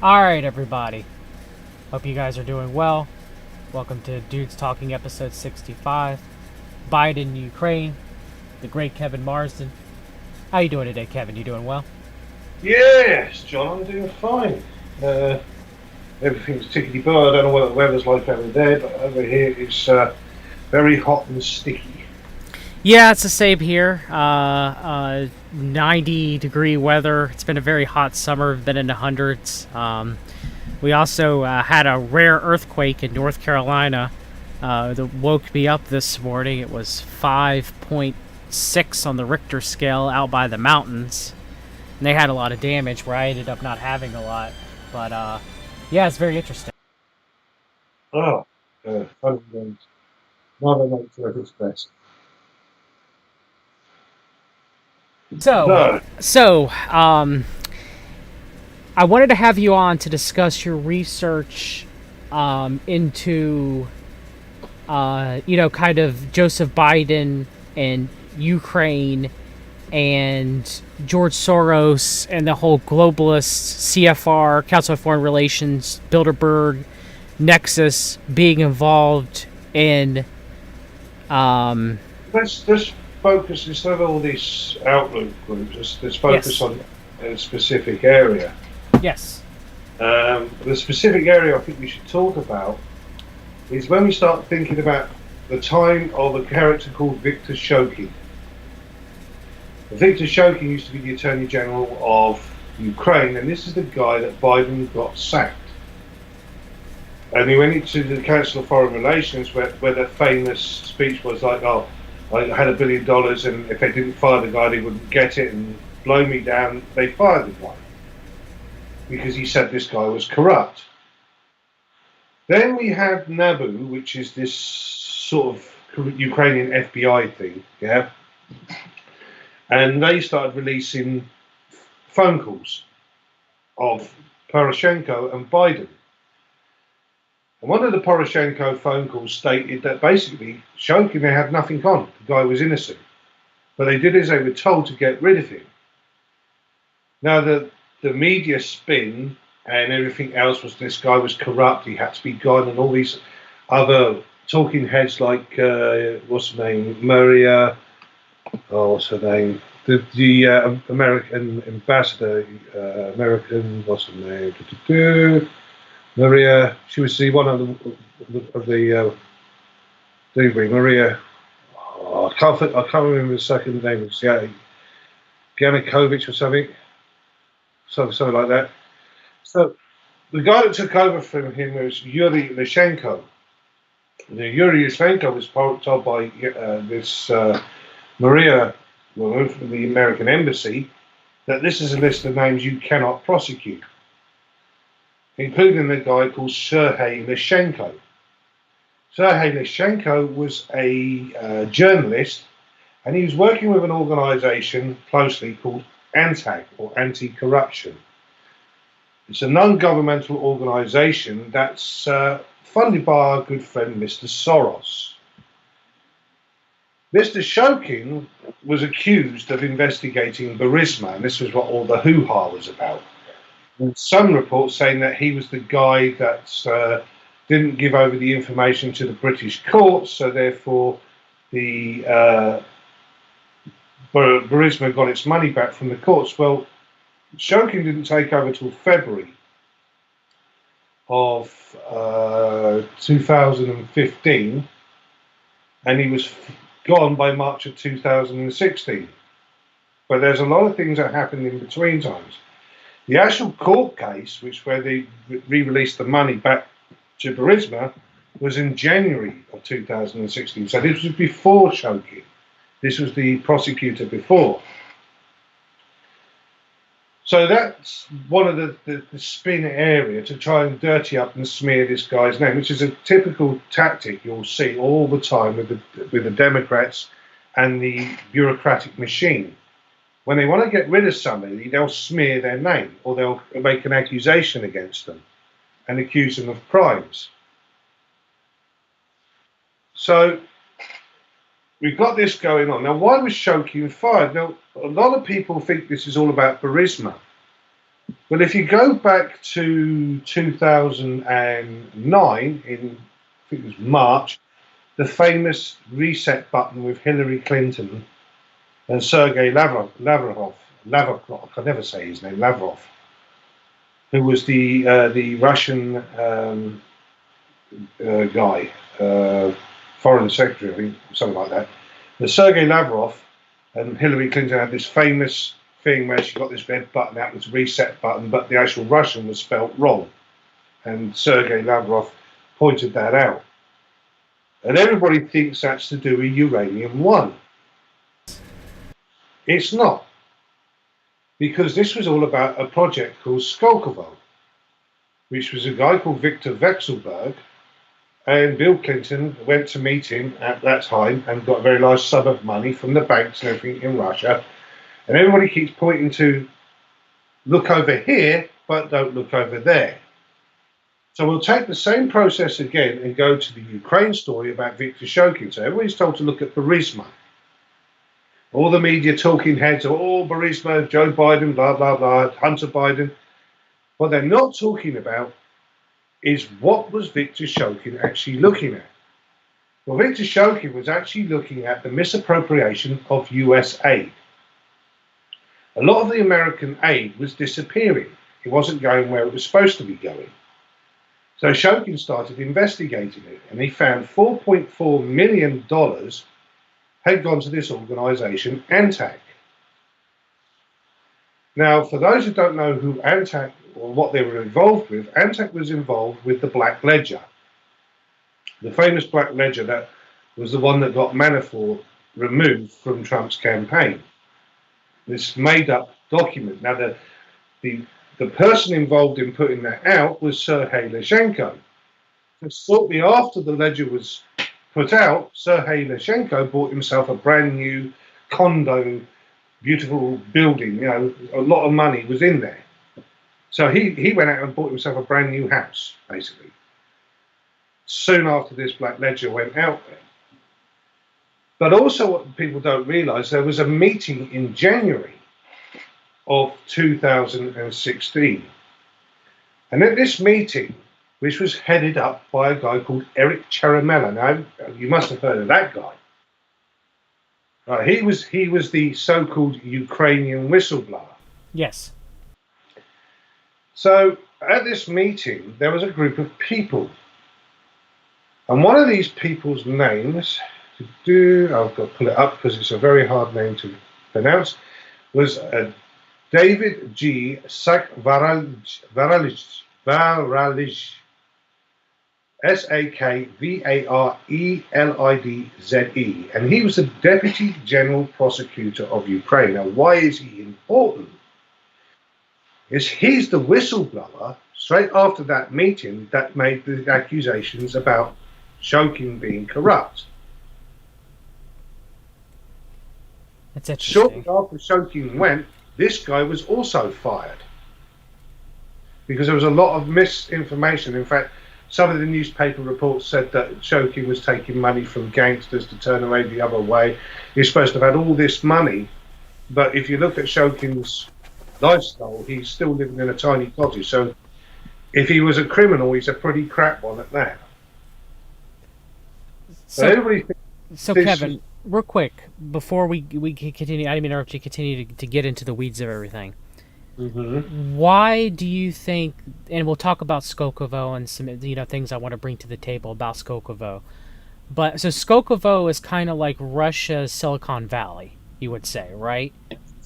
Alright, everybody. Hope you guys are doing well. Welcome to Dudes Talking episode 65. Biden, Ukraine, the great Kevin Marsden. How you doing today, Kevin? You doing well? Yes, John, I'm doing fine. Uh, Everything's tickety-boo. I don't know what the weather's like over there, but over here it's very hot and sticky. Yeah, it's the same here. 90-degree weather. It's been a very hot summer. Been in the hundreds. We also had a rare earthquake in North Carolina that woke me up this morning. It was 5.6 on the Richter scale out by the mountains. And they had a lot of damage where I ended up not having a lot. But yeah, it's very interesting. Oh, fun and games. Mother Nature at its best. So, So, so, I wanted to have you on to discuss your research into, kind of Joseph Biden and Ukraine and George Soros and the whole globalist CFR, Council of Foreign Relations, Bilderberg nexus being involved in. let's focus, instead of all these outlook groups, let's focus Yes. on a specific area. Yes. The specific area I think we should talk about is when we start thinking about the time of a character called Viktor Shokin. Viktor Shokin used to be the Attorney General of Ukraine, and this is the guy that Biden got sacked. And he went into the Council of Foreign Relations where the famous speech was like, oh, I had $1 billion, and if they didn't fire the guy, they wouldn't get it, and blow me down, they fired the guy. Because he said this guy was corrupt. Then we had NABU, which is this sort of Ukrainian FBI thing, yeah? And they started releasing phone calls of Poroshenko and Biden. And one of the Poroshenko phone calls stated that basically Shokin, they had nothing on. The guy was innocent. But they did as they were told to get rid of him. Now, the media spin and everything else was this guy was corrupt, he had to be gone, and all these other talking heads like, what's her name, Maria, what's her name? The American ambassador, what's her name? Maria, she was the one of the Maria. Oh, I can't remember the second name. It's Yanukovych or something like that. So the guy that took over from him was Yuri Lushenko. Yuri Lushenko was told by this Maria woman from the American embassy that this is a list of names you cannot prosecute, including a guy called Sergei Lushenko. Sergei Lushenko was a journalist, and he was working with an organization closely called ANTAG, or Anti-Corruption. It's a non-governmental organization that's funded by our good friend Mr. Soros. Mr. Shokin was accused of investigating Burisma, and this was what all the hoo-ha was about. And some reports saying that he was the guy that didn't give over the information to the British courts, so therefore the Burisma got its money back from the courts. Well, Shokin didn't take over till February of 2015, and he was gone by March of 2016. But there's a lot of things that happened in between times. The actual court case, where they re-released the money back to Burisma, was in January of 2016. So this was before Shokin. This was the prosecutor before. So that's one of the spin area to try and dirty up and smear this guy's name, which is a typical tactic you'll see all the time with the Democrats and the bureaucratic machine. When they want to get rid of somebody, they'll smear their name, or they'll make an accusation against them and accuse them of crimes. So we've got this going on. Now, why was Shokin fired? Now, a lot of people think this is all about Burisma. Well, if you go back to 2009, in I think it was March, the famous reset button with Hillary Clinton and Sergei Lavrov, I can never say his name, Lavrov, who was the Russian guy, foreign secretary, I think, something like that. The Sergei Lavrov and Hillary Clinton had this famous thing where she got this red button out, this reset button, but the actual Russian was spelt wrong. And Sergei Lavrov pointed that out. And everybody thinks that's to do with uranium-1. It's not. Because this was all about a project called Skolkovo, which was a guy called Viktor Vekselberg, and Bill Clinton went to meet him at that time and got a very large sum of money from the banks and everything in Russia. And everybody keeps pointing to look over here, but don't look over there. So we'll take the same process again and go to the Ukraine story about Viktor Shokin. So everybody's told to look at Burisma. All the media talking heads are all Burisma, Joe Biden, blah, blah, blah, Hunter Biden. What they're not talking about is what was Viktor Shokin actually looking at. Well, Viktor Shokin was actually looking at the misappropriation of US aid. A lot of the American aid was disappearing. It wasn't going where it was supposed to be going. So Shokin started investigating it, and he found $4.4 million had gone to this organization, ANTAC. Now, for those who don't know who ANTAC or what they were involved with, ANTAC was involved with the Black Ledger. The famous Black Ledger that was the one that got Manafort removed from Trump's campaign. This made-up document. Now, the person involved in putting that out was Sergei Leshchenko. So shortly after the ledger was put out, Sergei Leshchenko bought himself a brand new condo, beautiful building. You know, a lot of money was in there. So he went out and bought himself a brand new house, basically. Soon after this Black Ledger went out there. But also what people don't realize, there was a meeting in January of 2016. And at this meeting, which was headed up by a guy called Eric Charamella. Now, you must have heard of that guy. He was the so-called Ukrainian whistleblower. Yes. So at this meeting, there was a group of people. And one of these people's names, I've got to pull it up because it's a very hard name to pronounce, was David G. Sakvaralish, Sakvarelidze, and he was the Deputy General Prosecutor of Ukraine. Now, why is he important? He's the whistleblower straight after that meeting that made the accusations about Shokin being corrupt. That's interesting. Shortly after Shokin went, this guy was also fired because there was a lot of misinformation. In fact, some of the newspaper reports said that Shokin was taking money from gangsters to turn away the other way. He's supposed to have had all this money, but if you look at Shokin's lifestyle, he's still living in a tiny cottage. So if he was a criminal, he's a pretty crap one at that. So Kevin, real quick, before we continue, I didn't mean to interrupt you, continue to get into the weeds of everything. Mm-hmm. Why do you think, and we'll talk about Skolkovo and some things I want to bring to the table about Skolkovo, but so Skolkovo is kind of like Russia's Silicon Valley, you would say, right?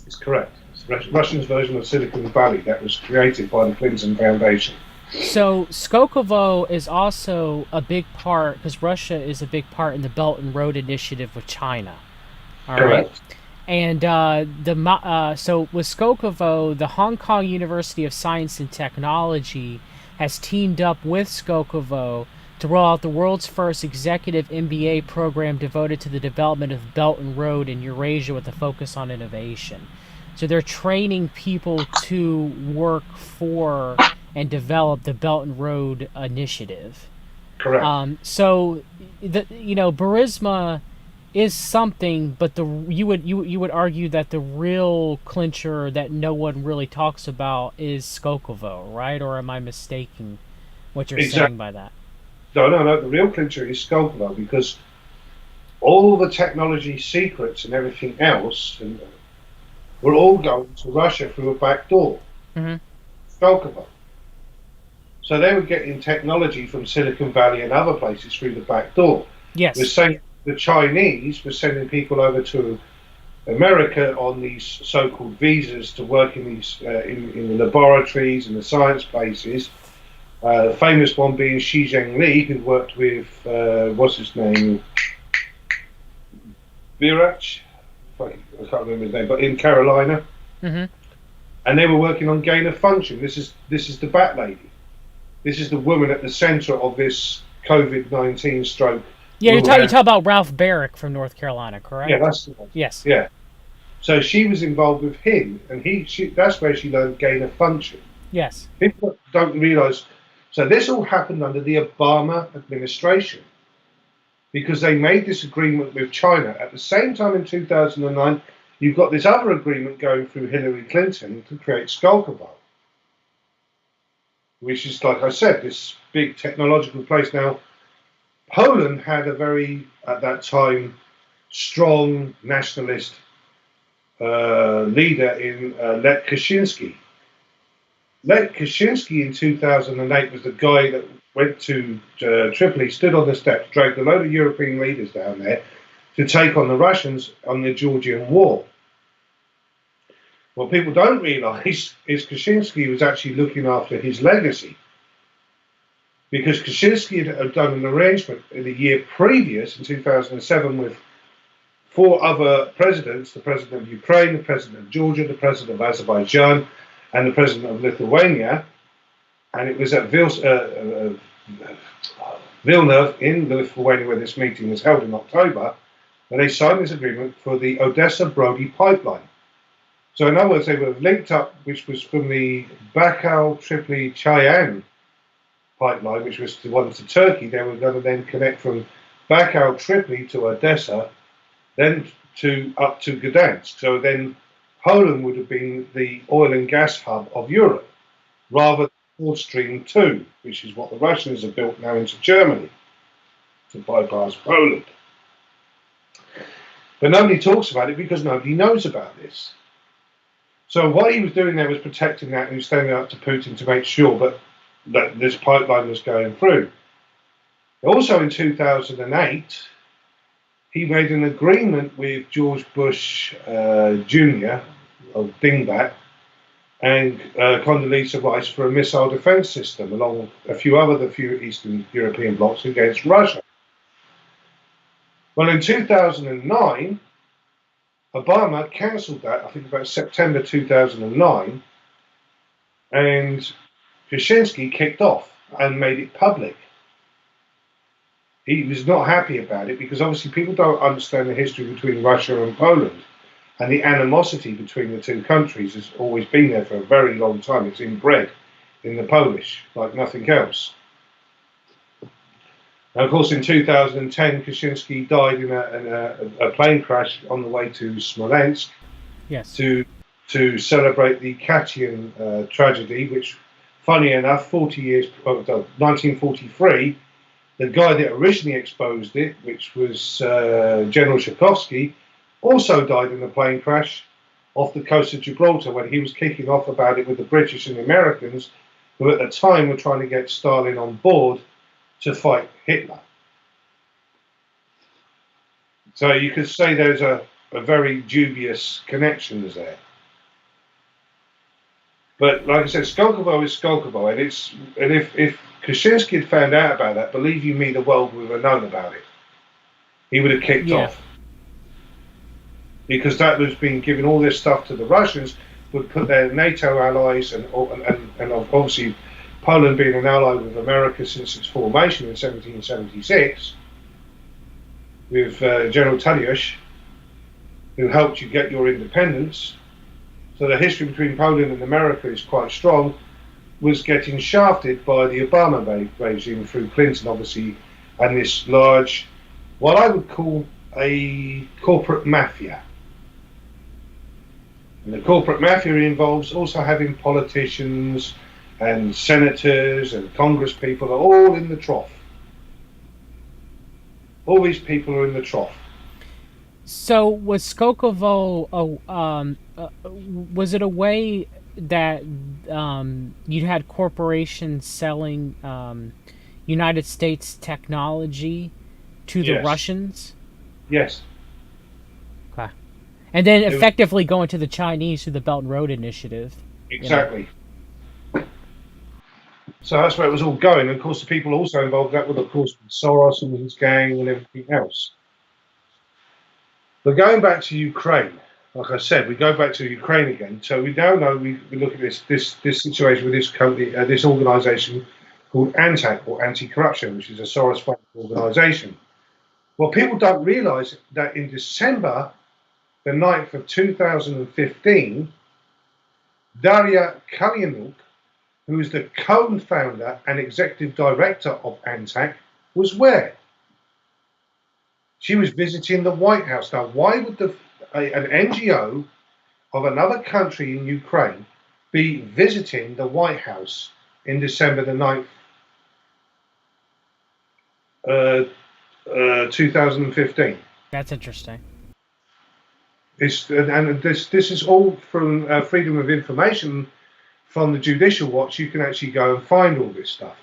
It's correct. It's Russia's version of Silicon Valley that was created by the Clinton Foundation. So Skolkovo is also a big part, because Russia is a big part in the Belt and Road Initiative with China. All Correct. Right? And so with Skolkovo, the Hong Kong University of Science and Technology has teamed up with Skolkovo to roll out the world's first executive MBA program devoted to the development of Belt and Road in Eurasia with a focus on innovation. So they're training people to work for and develop the Belt and Road Initiative. Correct. So Burisma is something, but you would argue that the real clincher that no one really talks about is Skokovo, right? Or am I mistaking what you're saying Exactly. by that? No, no, no. The real clincher is Skolkovo because all the technology secrets and everything else were all going to Russia through a back door. Hmm. Skolkovo. So they were getting technology from Silicon Valley and other places through the back door. The Yes. same, the Chinese were sending people over to America on these so-called visas to work in these in the laboratories and the science places. The famous one being Xi Zhengli, who worked with what's his name, Virach. I can't remember his name, but in Carolina, Hmm. and they were working on gain of function. This is the Bat Lady. This is the woman at the centre of this COVID-19 stroke. Yeah, you talk about Ralph Barrick from North Carolina, Yeah, correct? that's the one. Yes. Yeah. So she was involved with him, and that's where she learned gain of function. Yes. People don't realise. So this all happened under the Obama administration because they made this agreement with China. At the same time in 2009, you've got this other agreement going through Hillary Clinton to create Skolkovo, which is, like I said, this big technological place. Now, Poland had a very, at that time, strong nationalist leader in Lech Kaczynski. Lech Kaczynski in 2008 was the guy that went to Tripoli, stood on the steps, dragged a load of European leaders down there to take on the Russians on the Georgian war. What people don't realise is Kaczynski was actually looking after his legacy. Because Kaczynski had done an arrangement in the year previous, in 2007, with four other presidents: the president of Ukraine, the president of Georgia, the president of Azerbaijan, and the president of Lithuania. And it was at Vilnius in Lithuania where this meeting was held in October, where they signed this agreement for the Odessa-Brody pipeline. So in other words, they were linked up, which was from the Baikal-Tripoli-Cheyenne pipeline, which was the one to Turkey. They were going to then connect from Baikal-Tripoli to Odessa, then up to Gdansk. So then Poland would have been the oil and gas hub of Europe, rather than Nord Stream 2, which is what the Russians have built now into Germany to bypass Poland. But nobody talks about it because nobody knows about this. So what he was doing there was protecting that, and he was standing up to Putin to make sure that this pipeline was going through. Also in 2008, he made an agreement with George Bush Jr., of Dingbat, and Condoleezza Rice for a missile defense system, along with a few Eastern European blocs against Russia. Well, in 2009, Obama cancelled that, I think about September 2009, and Kaczynski kicked off and made it public. He was not happy about it because obviously people don't understand the history between Russia and Poland, and the animosity between the two countries has always been there for a very long time. It's inbred in the Polish like nothing else. And of course, in 2010, Kaczynski died in a plane crash on the way to Smolensk. Yes. To celebrate the Katyn tragedy, which, funny enough, 1943, the guy that originally exposed it, which was General Tchaikovsky, also died in a plane crash off the coast of Gibraltar when he was kicking off about it with the British and the Americans, who at the time were trying to get Stalin on board to fight Hitler. So you could say there's a very dubious connections there. But like I said, Skolkovo is Skolkovo, and if Kaczynski had found out about that, believe you me, the world would have known about it. He would have kicked off. Because that was being given all this stuff to the Russians, would put their NATO allies and obviously Poland being an ally with America since its formation in 1776, with General Tadeusz, who helped you get your independence. So the history between Poland and America is quite strong, was getting shafted by the Obama regime through Clinton, obviously, and this large, what I would call a corporate mafia. And the corporate mafia involves also having politicians and senators and congress people are all in the trough. All these people are in the trough. So was Skokovo was it a way that you had corporations selling United States technology to the Yes. Russians? Yes. Okay. And then effectively going to the Chinese through the Belt and Road Initiative. Exactly. So that's where it was all going. And of course, the people also involved that would, of course, Soros and his gang and everything else. But going back to Ukraine, like I said, we go back to Ukraine again. So we now know we look at this situation with this company, this organisation called ANTAC, or Anti-Corruption, which is a Soros-funded organisation. Well, people don't realise that in December the 9th of 2015, Daria Kalyanuk, who is the co-founder and executive director of ANTAC, was where? She was visiting the White House. Now, why would an NGO of another country in Ukraine be visiting the White House in December the 9th, 2015? That's interesting. This is all from Freedom of Information from the Judicial Watch. You can actually go and find all this stuff.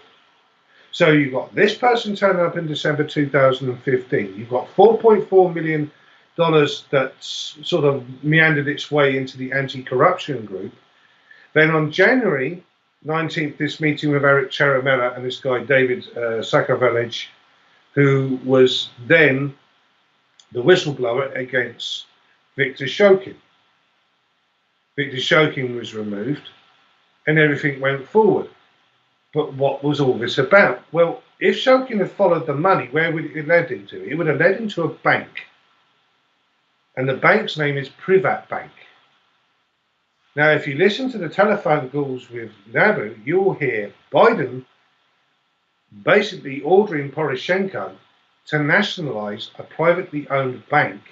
So you've got this person turning up in December 2015. You've got $4.4 million that's sort of meandered its way into the anti-corruption group. Then on January 19th, this meeting with Eric Cheramera and this guy, David Sakovelij, who was then the whistleblower against Viktor Shokin. Viktor Shokin was removed and everything went forward. But what was all this about? Well, if Shokin had followed the money, where would it have led him to? It would have led him to a bank. And the bank's name is Privat Bank. Now, if you listen to the telephone calls with Nabu, you'll hear Biden basically ordering Poroshenko to nationalize a privately owned bank,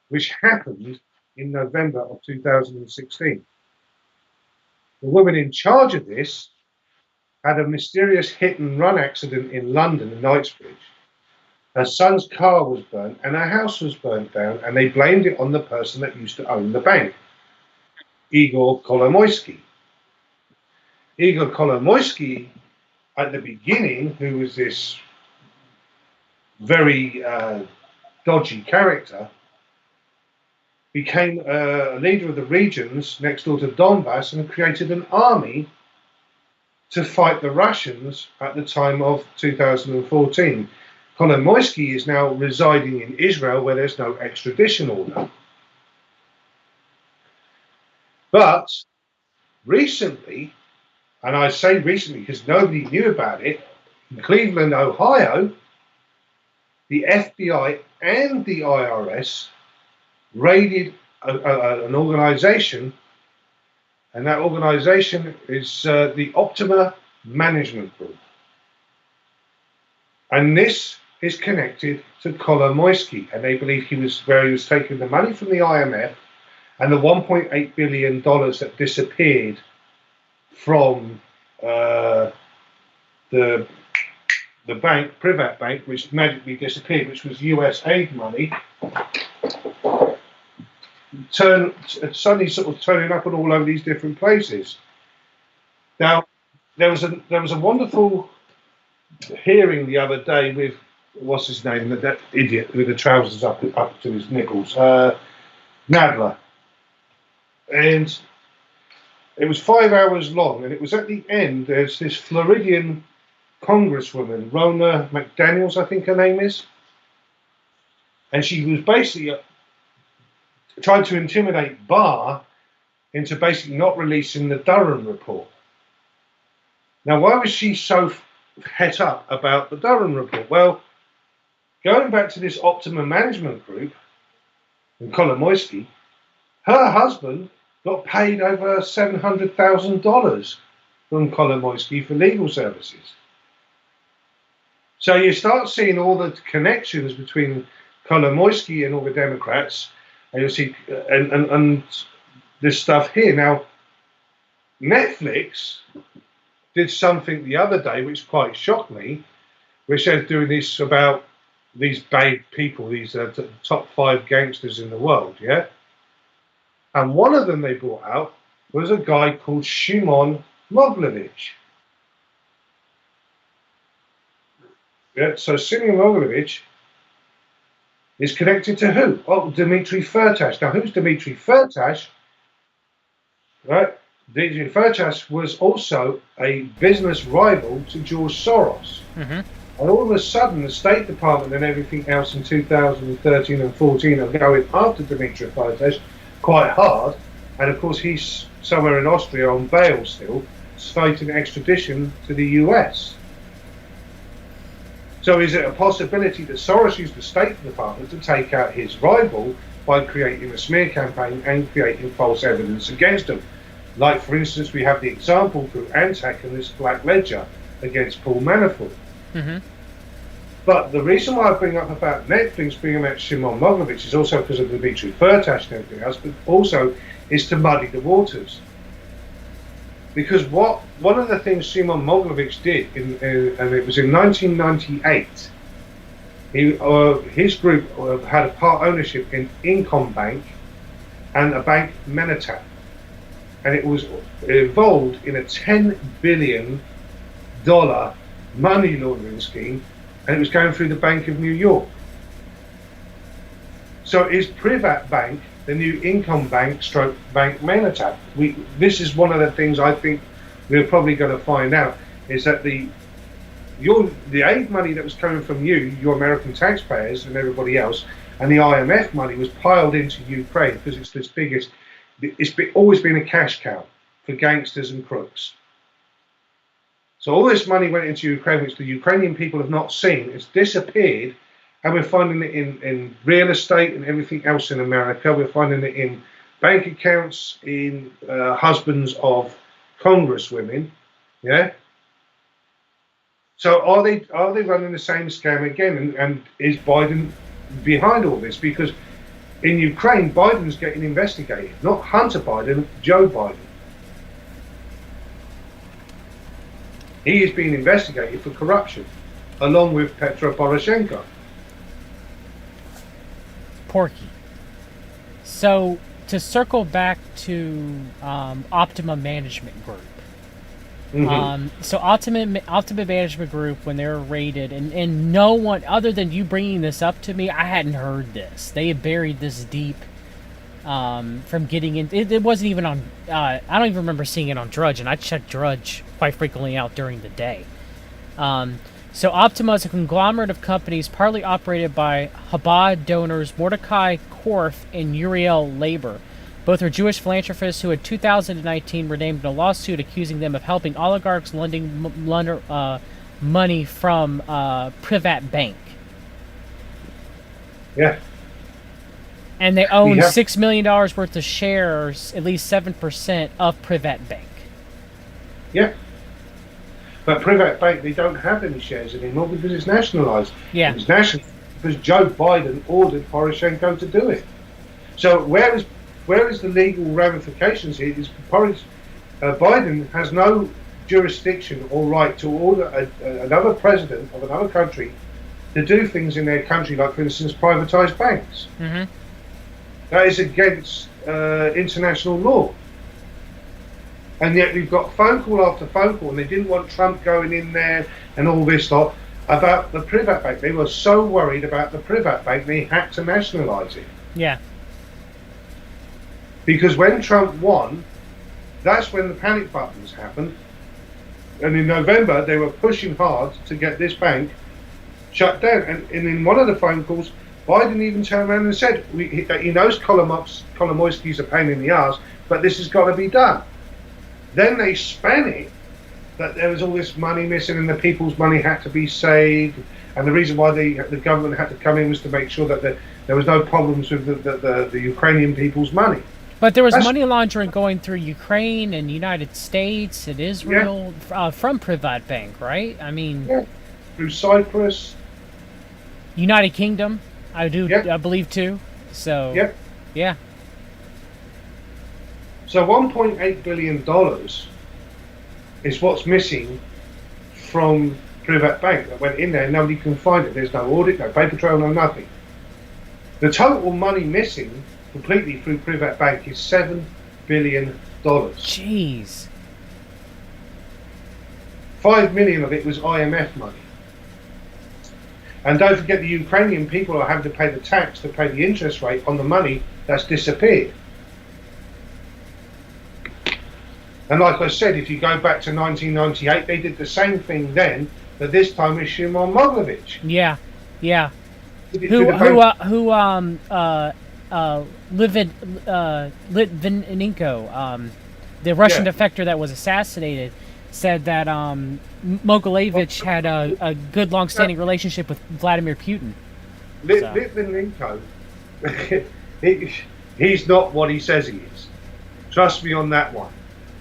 which happened in November of 2016. The woman in charge of this had a mysterious hit and run accident in London, in Knightsbridge. Her son's car was burnt and her house was burnt down, and they blamed it on the person that used to own the bank, Igor Kolomoisky. Igor Kolomoisky, at the beginning, who was this very dodgy character, became a leader of the regions next door to Donbass and created an army to fight the Russians at the time of 2014. Kolomoisky is now residing in Israel, where there's no extradition order. But recently, and I say recently because nobody knew about it, in Cleveland, Ohio, the FBI and the IRS raided an organization, and that organization is the Optima Management Group. And this is connected to Kolomoisky, and they believe he was taking the money from the IMF and the $1.8 billion that disappeared from the bank, Privat Bank, which magically disappeared, which was US aid money, suddenly sort of turning up at all over these different places. Now, there was a wonderful hearing the other day with, what's his name, that idiot with the trousers up to his nipples, Nadler, and it was 5 hours long, and it was at the end. There's this Floridian congresswoman, Rona McDaniels, I think her name is, and she was basically trying to intimidate Barr into basically not releasing the Durham report. Now, why was she so het up about the Durham report? Well, going back to this Optima Management Group and Kolomoisky, her husband got paid over $700,000 from Kolomoisky for legal services. So you start seeing all the connections between Kolomoisky and all the Democrats, and you see and this stuff here. Now, Netflix did something the other day which quite shocked me, which they're doing this about these bad people, these top 5 gangsters in the world, yeah? And one of them they brought out was a guy called Shimon Mogilevich. Yeah, so Shimon Mogilevich is connected to who? Oh, Dmitry Firtash. Now, who's Dmitry Firtash? Right? Dmitry Firtash was also a business rival to George Soros. Mm-hmm. And all of a sudden, the State Department and everything else in 2013 and 14 are going after Dmitry Firtash quite hard. And of course, he's somewhere in Austria on bail still, fighting extradition to the US. So is it a possibility that Soros used the State Department to take out his rival by creating a smear campaign and creating false evidence against him? Like, for instance, we have the example through Antac and this Black Ledger against Paul Manafort. Mm-hmm. But the reason why I bring up about Netflix bringing out Shimon Mogilevich is also because of Dmitry Firtash and everything else, but also is to muddy the waters. Because one of the things Shimon Mogilevich did, and it was in 1998, his group had a part ownership in Incom Bank and a bank Menatap. And it was involved in a $10 billion money laundering scheme, and it was going through the Bank of New York. So is Privat Bank the new Income Bank stroke Bank Menatap? This is one of the things I think we're probably going to find out, is that the aid money that was coming from your American taxpayers and everybody else, and the IMF money was piled into Ukraine because it's this biggest. It's always been a cash cow for gangsters and crooks. So all this money went into Ukraine, which the Ukrainian people have not seen. It's disappeared, and we're finding it in real estate and everything else in America. We're finding it in bank accounts, in husbands of congresswomen. Yeah. So are they running the same scam again? And is Biden behind all this? Because in Ukraine, Biden's getting investigated, not Hunter Biden, Joe Biden. He is being investigated for corruption, along with Petro Poroshenko. Porky. So, to circle back to Optima Management Group. Mm-hmm. So Optima Management Group, when they were raided, and no one, other than you bringing this up to me, I hadn't heard this. They had buried this deep from getting in. It wasn't even on, I don't even remember seeing it on Drudge, and I checked Drudge quite frequently out during the day. So Optima is a conglomerate of companies partly operated by Chabad donors Mordecai Korf and Uriel Labor. Both are Jewish philanthropists who in 2019 were named in a lawsuit accusing them of helping oligarchs launder money from Privat Bank. Yeah. And they own $6 million worth of shares, at least 7% of Privat Bank. Yeah. But Privat Bank, they don't have any shares anymore because it's nationalised. Yeah. It's nationalised because Joe Biden ordered Poroshenko to do it. So where is the legal ramifications here? Is Biden has no jurisdiction or right to order another president of another country to do things in their country, like, for instance, privatise banks. Mm-hmm. That is against international law. And yet we've got phone call after phone call, and they didn't want Trump going in there and all this lot about the Privat Bank. They were so worried about the Privat Bank, they had to nationalise it. Yeah. Because when Trump won, that's when the panic buttons happened. And in November, they were pushing hard to get this bank shut down. And in one of the phone calls, Biden even turned around and said, he knows Kolomoisky's a pain in the ass, but this has got to be done. Then they span it that there was all this money missing and the people's money had to be saved. And the reason why the government had to come in was to make sure that there was no problems with the Ukrainian people's money. But there was money laundering going through Ukraine and the United States and Israel from Privat Bank, right? I mean... Yeah. through Cyprus. United Kingdom, I Yep. believe too. So Yep. yeah, So $1.8 billion is what's missing from Privat Bank that went in there. Nobody can find it. There's no audit, no paper trail, no nothing. The total money missing completely through Privat Bank is $7 billion. jeez. 5 million of it was IMF money. And don't forget, the Ukrainian people are having to pay the tax to pay the interest rate on the money that's disappeared. And like I said, if you go back to 1998, they did the same thing then, but this time with Shimon Mogilevich. Yeah, yeah. Did it through the Litvinenko, the Russian Yeah. defector that was assassinated, said that Mogilevich had a good, long-standing relationship with Vladimir Putin. Litvinenko, he's not what he says he is. Trust me on that one.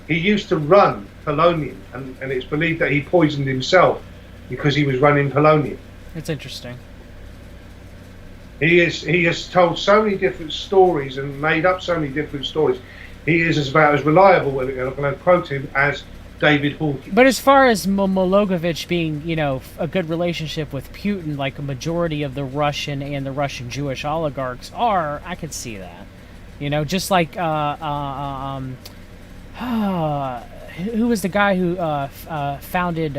He used to run polonium, and it's believed that he poisoned himself because he was running polonium. It's interesting. He has told so many different stories and made up so many different stories. He is about as reliable, and I'm going to quote him, as David Hawkins. But as far as Mogilevich being, a good relationship with Putin, like a majority of the Russian and the Russian Jewish oligarchs are, I could see that. Just like who was the guy who founded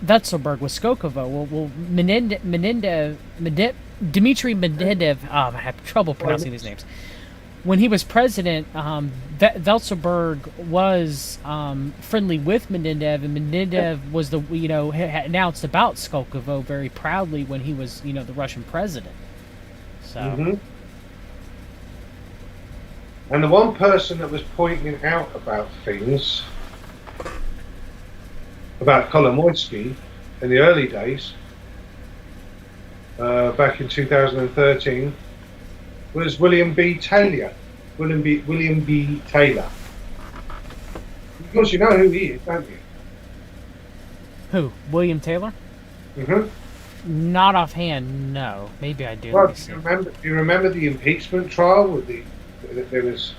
Vetselberg with Skokovo? Well, Dmitry Medvedev. I have trouble pronouncing these names. When he was president, Veltselberg was friendly with Medvedev, and Medvedev was had announced about Skokovo very proudly when he was the Russian president. So. Mm-hmm. And the one person that was pointing out about things about Kolomoisky in the early days, back in 2013, was William B. Taylor. William B. Taylor. Of course, you know who he is, don't you? Who? William Taylor? Mm-hmm. Not offhand, no. Maybe I do. Well, do you remember the impeachment trial with there was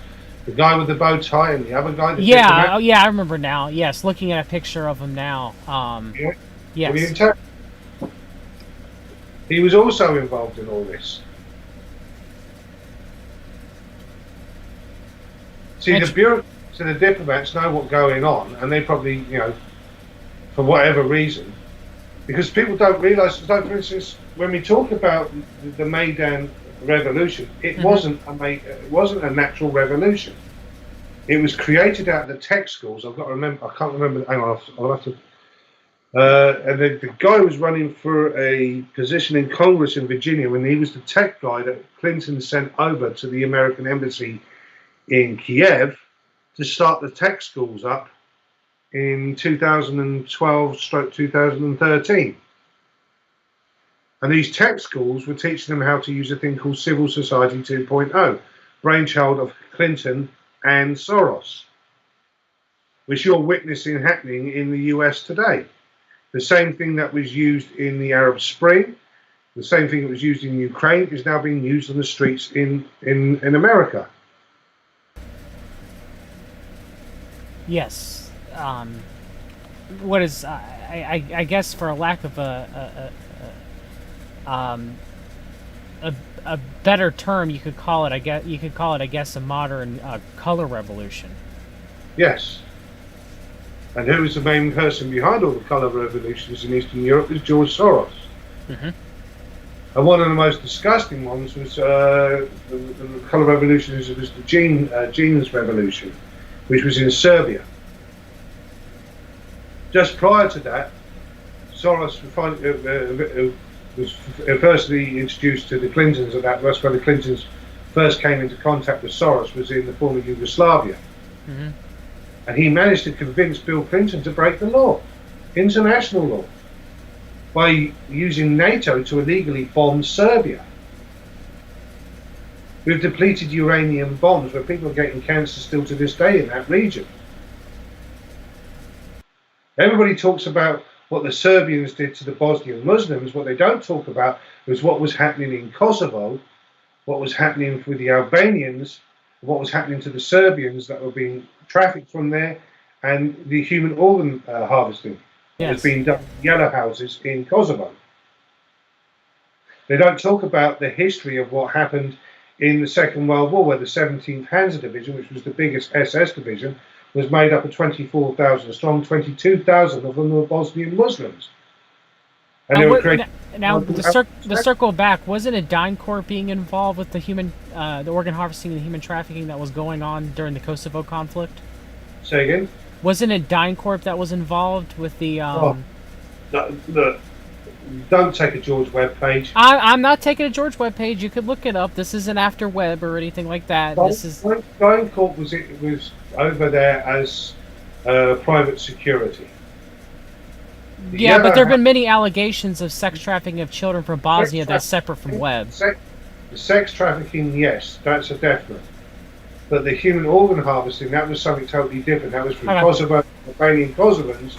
the guy with the bow tie and the other guy? Yeah, I remember now. Yes, looking at a picture of him now. Yeah. Yes. William Taylor. He was also involved in all this. See, the bureaucrats and the diplomats know what's going on, and they probably, for whatever reason, because people don't realise. Like, for instance, when we talk about the Maidan revolution, it wasn't a natural revolution. It was created out of the tech schools. I've got to remember. I can't remember. Hang on, I'll have to. And the guy was running for a position in Congress in Virginia when he was the tech guy that Clinton sent over to the American embassy in Kiev to start the tech schools up in 2012/2013. And these tech schools were teaching them how to use a thing called Civil Society 2.0, brainchild of Clinton and Soros, which you're witnessing happening in the US today. The same thing that was used in the Arab Spring, the same thing that was used in Ukraine is now being used on the streets in America. Yes. What is I guess, for a lack of a better term, you could call it. I guess a modern color revolution. Yes. And who was the main person behind all the colour revolutions in Eastern Europe is George Soros. Mm-hmm. And one of the most disgusting ones was the colour revolution was the jeans revolution, which was in Serbia. Just prior to that, Soros was firstly introduced to the Clintons, and that's where the Clintons first came into contact with Soros, was in the former Yugoslavia. Mm-hmm. And he managed to convince Bill Clinton to break the law, international law, by using NATO to illegally bomb Serbia with depleted uranium bombs, where people are getting cancer still to this day in that region. Everybody talks about what the Serbians did to the Bosnian Muslims. What they don't talk about was what was happening in Kosovo, what was happening with the Albanians, what was happening to the Serbians that were being trafficked from there, and the human organ harvesting that was Yes. being done in yellow houses in Kosovo. They don't talk about the history of what happened in the Second World War, where the 17th Panzer Division, which was the biggest SS division, was made up of 24,000 strong. 22,000 of them were Bosnian Muslims. And they were creating. Now the circle back, wasn't it DynCorp being involved with the organ harvesting and human trafficking that was going on during the Kosovo conflict? Say again? Wasn't it DynCorp that was involved with the? Look, don't take a George Webb page. I'm not taking a George Webb page. You could look it up. This isn't after Webb or anything like that. This is. DynCorp was over there as private security. Yeah, but there have been many allegations of sex trafficking of children from Bosnia that's separate from Webb. The sex trafficking, yes, that's a definite. But the human organ harvesting, that was something totally different. That was from Kosovo, Albanian Kosovans,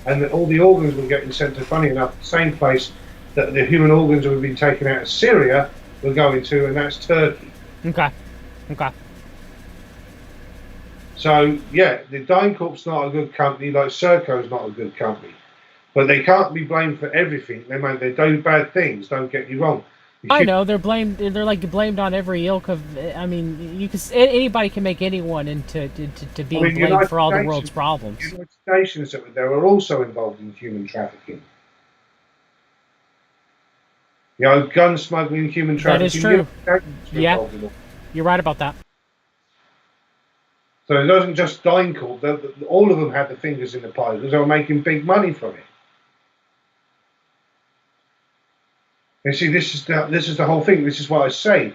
and all the organs were getting sent to, funny enough, the same place that the human organs that were being taken out of Syria were going to, and that's Turkey. Okay. So, yeah, the DynCorp's not a good company, like Serco's not a good company. But they can't be blamed for everything. They do bad things, don't get me wrong. I know, they're blamed. They're like blamed on every ilk of. I mean, you can anybody can make anyone into being blamed for all the world's problems. The United Nations that were there are also involved in human trafficking. You know, gun smuggling, human trafficking. That is true. Yeah, you're right about that. So it wasn't just DynCorp. All of them had the fingers in the pie because they were making big money from it. You see, this is the whole thing. This is what I say.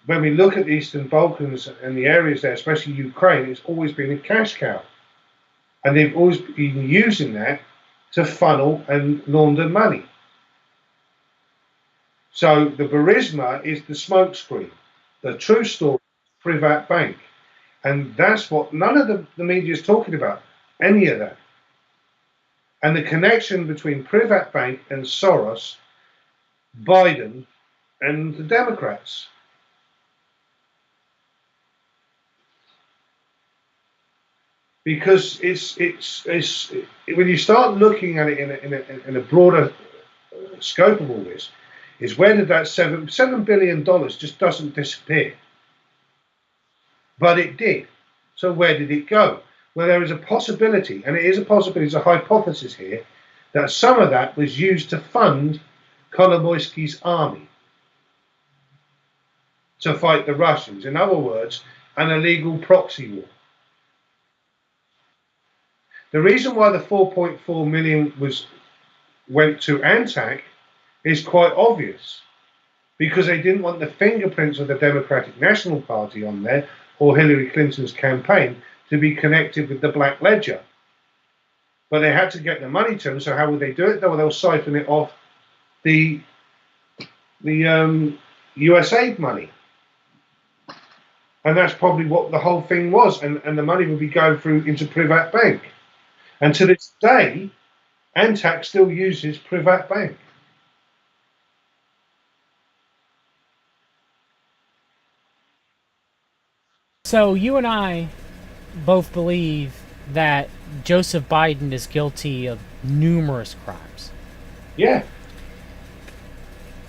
When we look at the Eastern Balkans and the areas there, especially Ukraine, it's always been a cash cow. And they've always been using that to funnel and launder money. So the Burisma is the smokescreen. The true story is Privat Bank. And that's what none of the media is talking about, any of that. And the connection between Privat Bank and Soros, Biden, and the Democrats. Because it's when you start looking at it in a broader scope of all this, is where did that $7 billion just doesn't disappear? But it did. So where did it go? Well, there is a possibility, and it is a possibility, it's a hypothesis here, that some of that was used to fund Kolomoisky's army to fight the Russians. In other words, an illegal proxy war. The reason why the 4.4 million went to Antac is quite obvious, because they didn't want the fingerprints of the Democratic National Party on there or Hillary Clinton's campaign to be connected with the Black Ledger. But they had to get the money to them, so how would they do it? Well, they'll siphon it off the USAID money. And that's probably what the whole thing was, and the money would be going through into Privat Bank. And to this day, Antac still uses Privat Bank. So you and I both believe that Joseph Biden is guilty of numerous crimes. Yeah.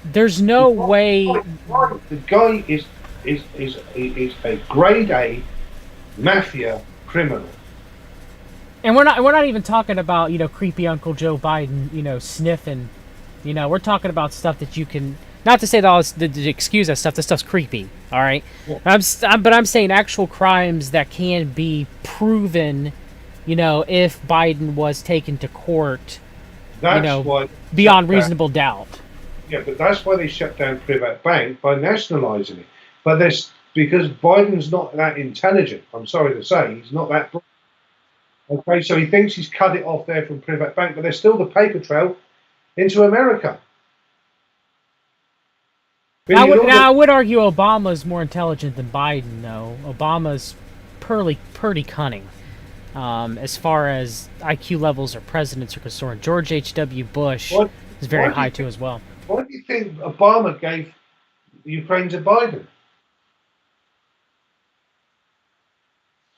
There's no way. The guy is a grade A mafia criminal. And we're not even talking about, creepy Uncle Joe Biden, sniffing. We're talking about stuff that you can, not to say that all this, to excuse that stuff. This stuff's creepy. All right. Yeah. But I'm saying actual crimes that can be proven, if Biden was taken to court, beyond reasonable doubt. Yeah, but that's why they shut down Privat Bank, by nationalising it. But because Biden's not that intelligent. I'm sorry to say, he's not that. Okay, so he thinks he's cut it off there from Privat Bank, but there's still the paper trail into America. I would argue Obama's more intelligent than Biden, though. Obama's pretty cunning. as far as IQ levels or presidents are concerned. George H.W. Bush Why, is very why, do high you too think, as well. why do you think Obama gave Ukraine to Biden?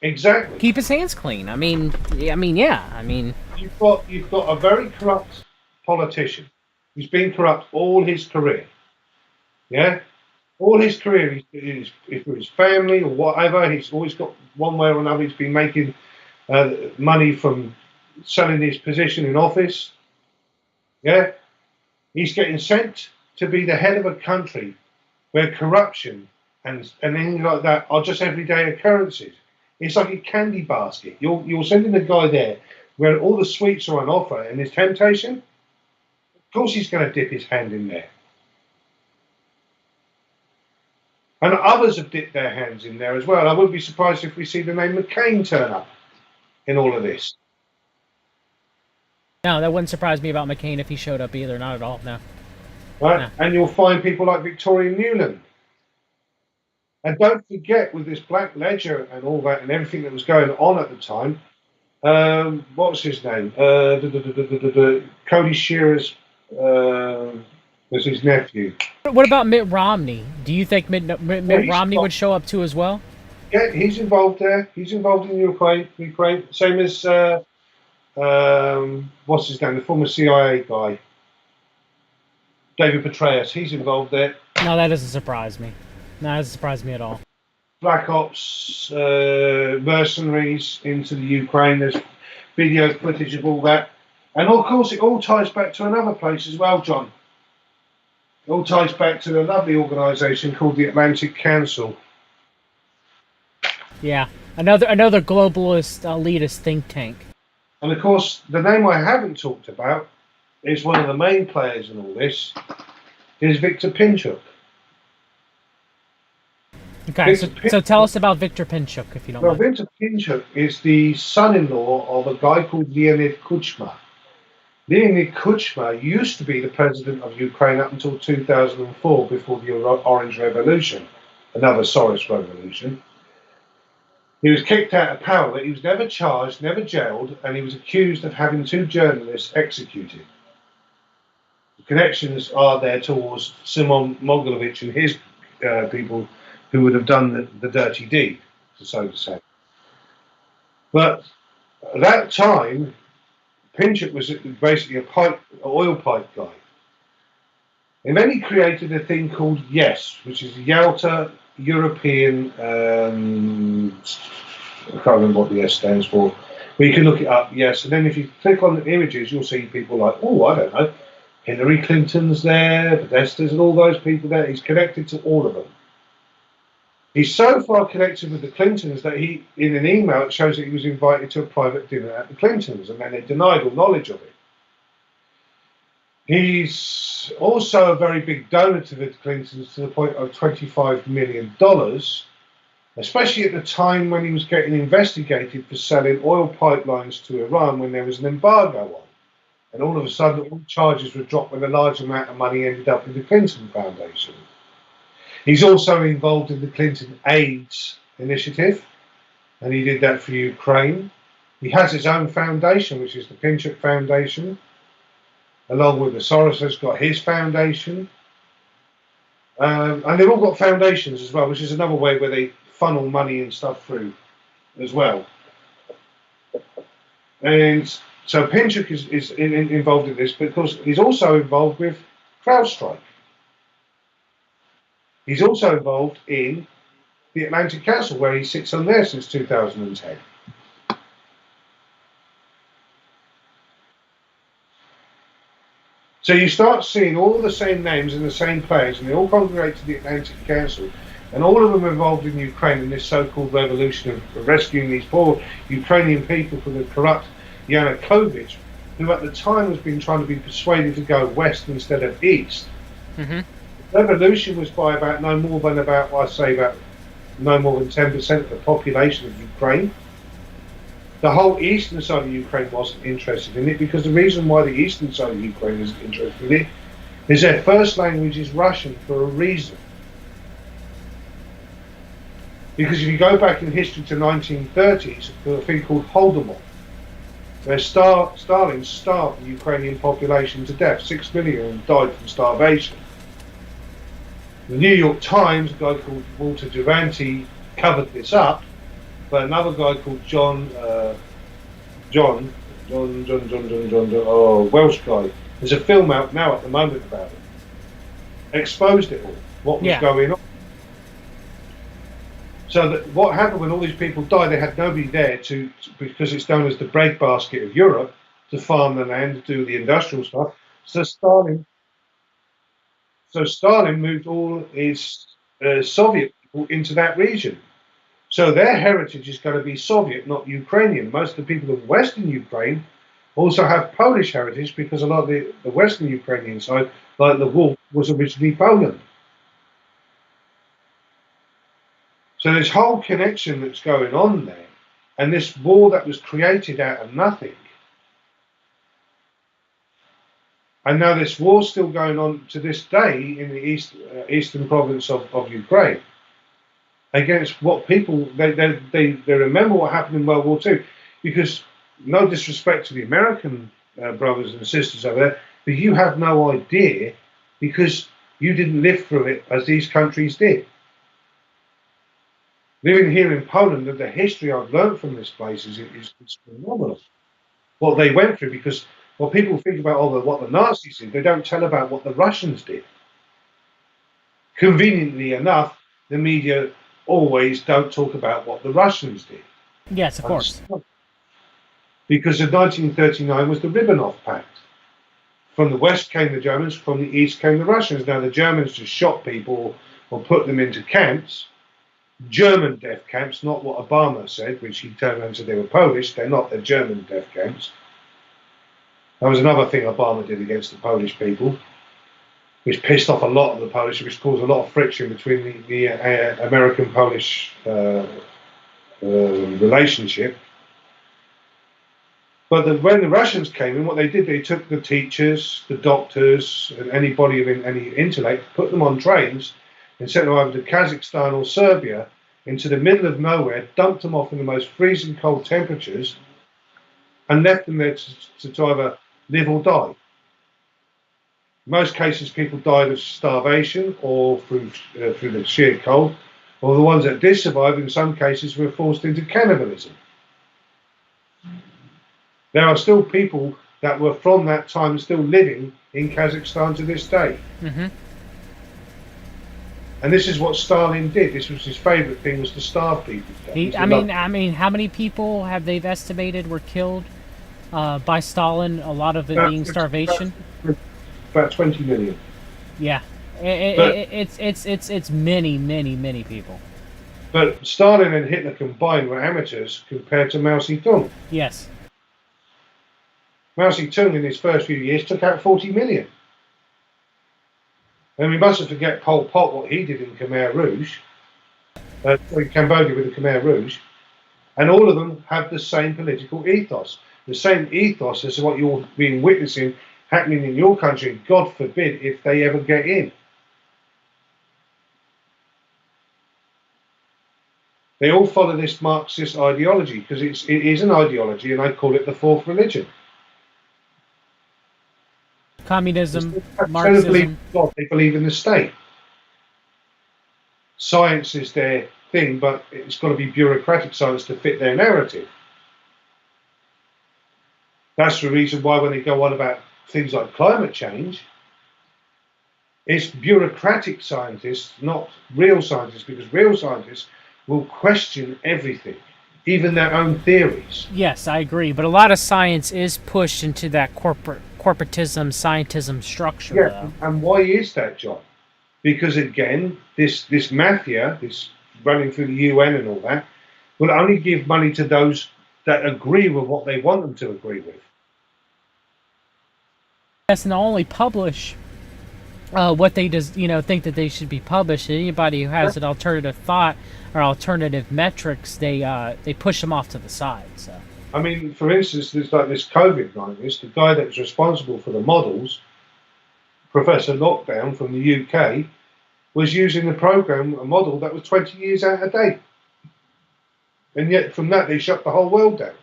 Exactly. Keep his hands clean. Yeah. You've got a very corrupt politician who's been corrupt all his career. Yeah, all his career, if for his family or whatever, he's always got one way or another. He's been making money from selling his position in office. Yeah, he's getting sent to be the head of a country where corruption and anything like that are just everyday occurrences. It's like a candy basket. You're sending a guy there where all the sweets are on offer and there's temptation. Of course, he's going to dip his hand in there. And others have dipped their hands in there as well. I wouldn't be surprised if we see the name McCain turn up in all of this. No, that wouldn't surprise me about McCain if he showed up either. Not at all. No. Right? No. And you'll find people like Victoria Nuland. And don't forget, with this Black Ledger and all that and everything that was going on at the time, what was his name? Cody Shearer's was his nephew. What about Mitt Romney? Do you think Mitt he's Romney got- would show up too as well? Yeah, he's involved there. He's involved in Ukraine. Same as what's his name? The former CIA guy, David Petraeus. He's involved there. No, that doesn't surprise me. No, that doesn't surprise me at all. Black Ops mercenaries into the Ukraine. There's video footage of all that, and of course, it all ties back to another place as well, John. It all ties back to a lovely organisation called the Atlantic Council. Yeah, another globalist elitist think tank. And of course, the name I haven't talked about is one of the main players in all this, is Victor Pinchuk. Okay, so tell us about Victor Pinchuk, if you don't Well, mind. Victor Pinchuk is the son-in-law of a guy called Leonid Kuchma. Leonid Kuchma used to be the president of Ukraine up until 2004, before the Orange Revolution, another Soros revolution. He was kicked out of power, but he was never charged, never jailed, and he was accused of having 2 journalists executed. The connections are there towards Simon Mogilevich and his people who would have done the dirty deed, so to say. But at that time, Pinchuk was basically an oil pipe guy. And then he created a thing called YES, which is the Yalta European, I can't remember what the S stands for, but you can look it up, YES. And then if you click on the images, you'll see people like, oh, I don't know, Hillary Clinton's there, Podesta's and all those people there. He's connected to all of them. He's so far connected with the Clintons that he, in an email, it shows that he was invited to a private dinner at the Clintons, and then they denied all knowledge of it. He's also a very big donor to the Clintons, to the point of $25 million, especially at the time when he was getting investigated for selling oil pipelines to Iran when there was an embargo on. And all of a sudden, all charges were dropped when a large amount of money ended up in the Clinton Foundation. He's also involved in the Clinton AIDS initiative, and he did that for Ukraine. He has his own foundation, which is the Pinchuk Foundation, along with the Soros has got his foundation. And they've all got foundations as well, which is another way where they funnel money and stuff through as well. And so Pinchuk is involved in this because he's also involved with CrowdStrike. He's also involved in the Atlantic Council, where he sits on there since 2010. So you start seeing all the same names and the same players, and they all congregate to the Atlantic Council, and all of them are involved in Ukraine in this so-called revolution of rescuing these poor Ukrainian people from the corrupt Yanukovych, who at the time was being trying to be persuaded to go west instead of east. Mm-hmm. Revolution was by about no more than 10% of the population of Ukraine. The whole eastern side of Ukraine wasn't interested in it, because the reason why the eastern side of Ukraine isn't interested in it is their first language is Russian for a reason. Because if you go back in history to 1930s, there's a thing called Holodomor, where Stalin starved the Ukrainian population to death. 6 million died from starvation. The New York Times, a guy called Walter Duranty, covered this up, but another guy called Welsh guy. There's a film out now at the moment about it. Exposed it all, what was going on. So that what happened when all these people died, they had nobody there because it's known as the breadbasket of Europe, to farm the land, to do the industrial stuff. So Stalin moved all his Soviet people into that region. So their heritage is going to be Soviet, not Ukrainian. Most of the people of Western Ukraine also have Polish heritage, because a lot of the Western Ukrainian side, like the Wolf, was originally Poland. So this whole connection that's going on there, and this war that was created out of nothing, and now this war's still going on to this day in the eastern province of Ukraine, against what people, they remember what happened in World War II, because, no disrespect to the American brothers and sisters over there, but you have no idea, because you didn't live through it as these countries did. Living here in Poland, and the history I've learned from this place is phenomenal. What they went through, because what people think about, what the Nazis did, they don't tell about what the Russians did. Conveniently enough, the media always don't talk about what the Russians did. Yes, of course. Because in 1939 was the Ribbentrop Pact. From the west came the Germans, from the east came the Russians. Now the Germans just shot people or put them into camps. German death camps, not what Obama said, which he turned around and said they were Polish. They're not, they're German death camps. That was another thing Obama did against the Polish people, which pissed off a lot of the Polish, which caused a lot of friction between the American-Polish relationship. But when the Russians came in, what they did, they took the teachers, the doctors, and anybody of any intellect, put them on trains, and sent them over to Kazakhstan or Serbia, into the middle of nowhere, dumped them off in the most freezing cold temperatures, and left them there to either live or die. In most cases, people died of starvation or through the sheer cold, or the ones that did survive, in some cases, were forced into cannibalism. There are still people that were from that time still living in Kazakhstan to this day. Mm-hmm. And this is what Stalin did. This was his favourite thing, was to starve people. I mean, how many people have they estimated were killed by Stalin? A lot of it being starvation. About 20 million. Yeah, it's many people. But Stalin and Hitler combined were amateurs compared to Mao Zedong. Yes. Mao Zedong in his first few years took out 40 million. And we mustn't forget Pol Pot, what he did in Khmer Rouge, Cambodia with the Khmer Rouge, and all of them have the same political ethos. The same ethos as what you're being witnessing happening in your country, God forbid, if they ever get in. They all follow this Marxist ideology, because it is an ideology, and I call it the fourth religion. Communism, Marxism. They don't believe in God, they believe in the state. Science is their thing, but it's got to be bureaucratic science to fit their narrative. That's the reason why when they go on about things like climate change, it's bureaucratic scientists, not real scientists, because real scientists will question everything, even their own theories. Yes, I agree, but a lot of science is pushed into that corporatism, scientism structure. Yeah, and why is that, John? Because again, this mafia, this running through the UN and all that, will only give money to those that agree with what they want them to agree with. Yes, and they'll only publish what they think that they should be published. Anybody who has an alternative thought or alternative metrics, they push them off to the side. So, I mean, for instance, there's like this COVID-19, the guy that was responsible for the models, Professor Lockdown from the UK, was using the program, a model that was 20 years out of date. And yet from that they shut the whole world down.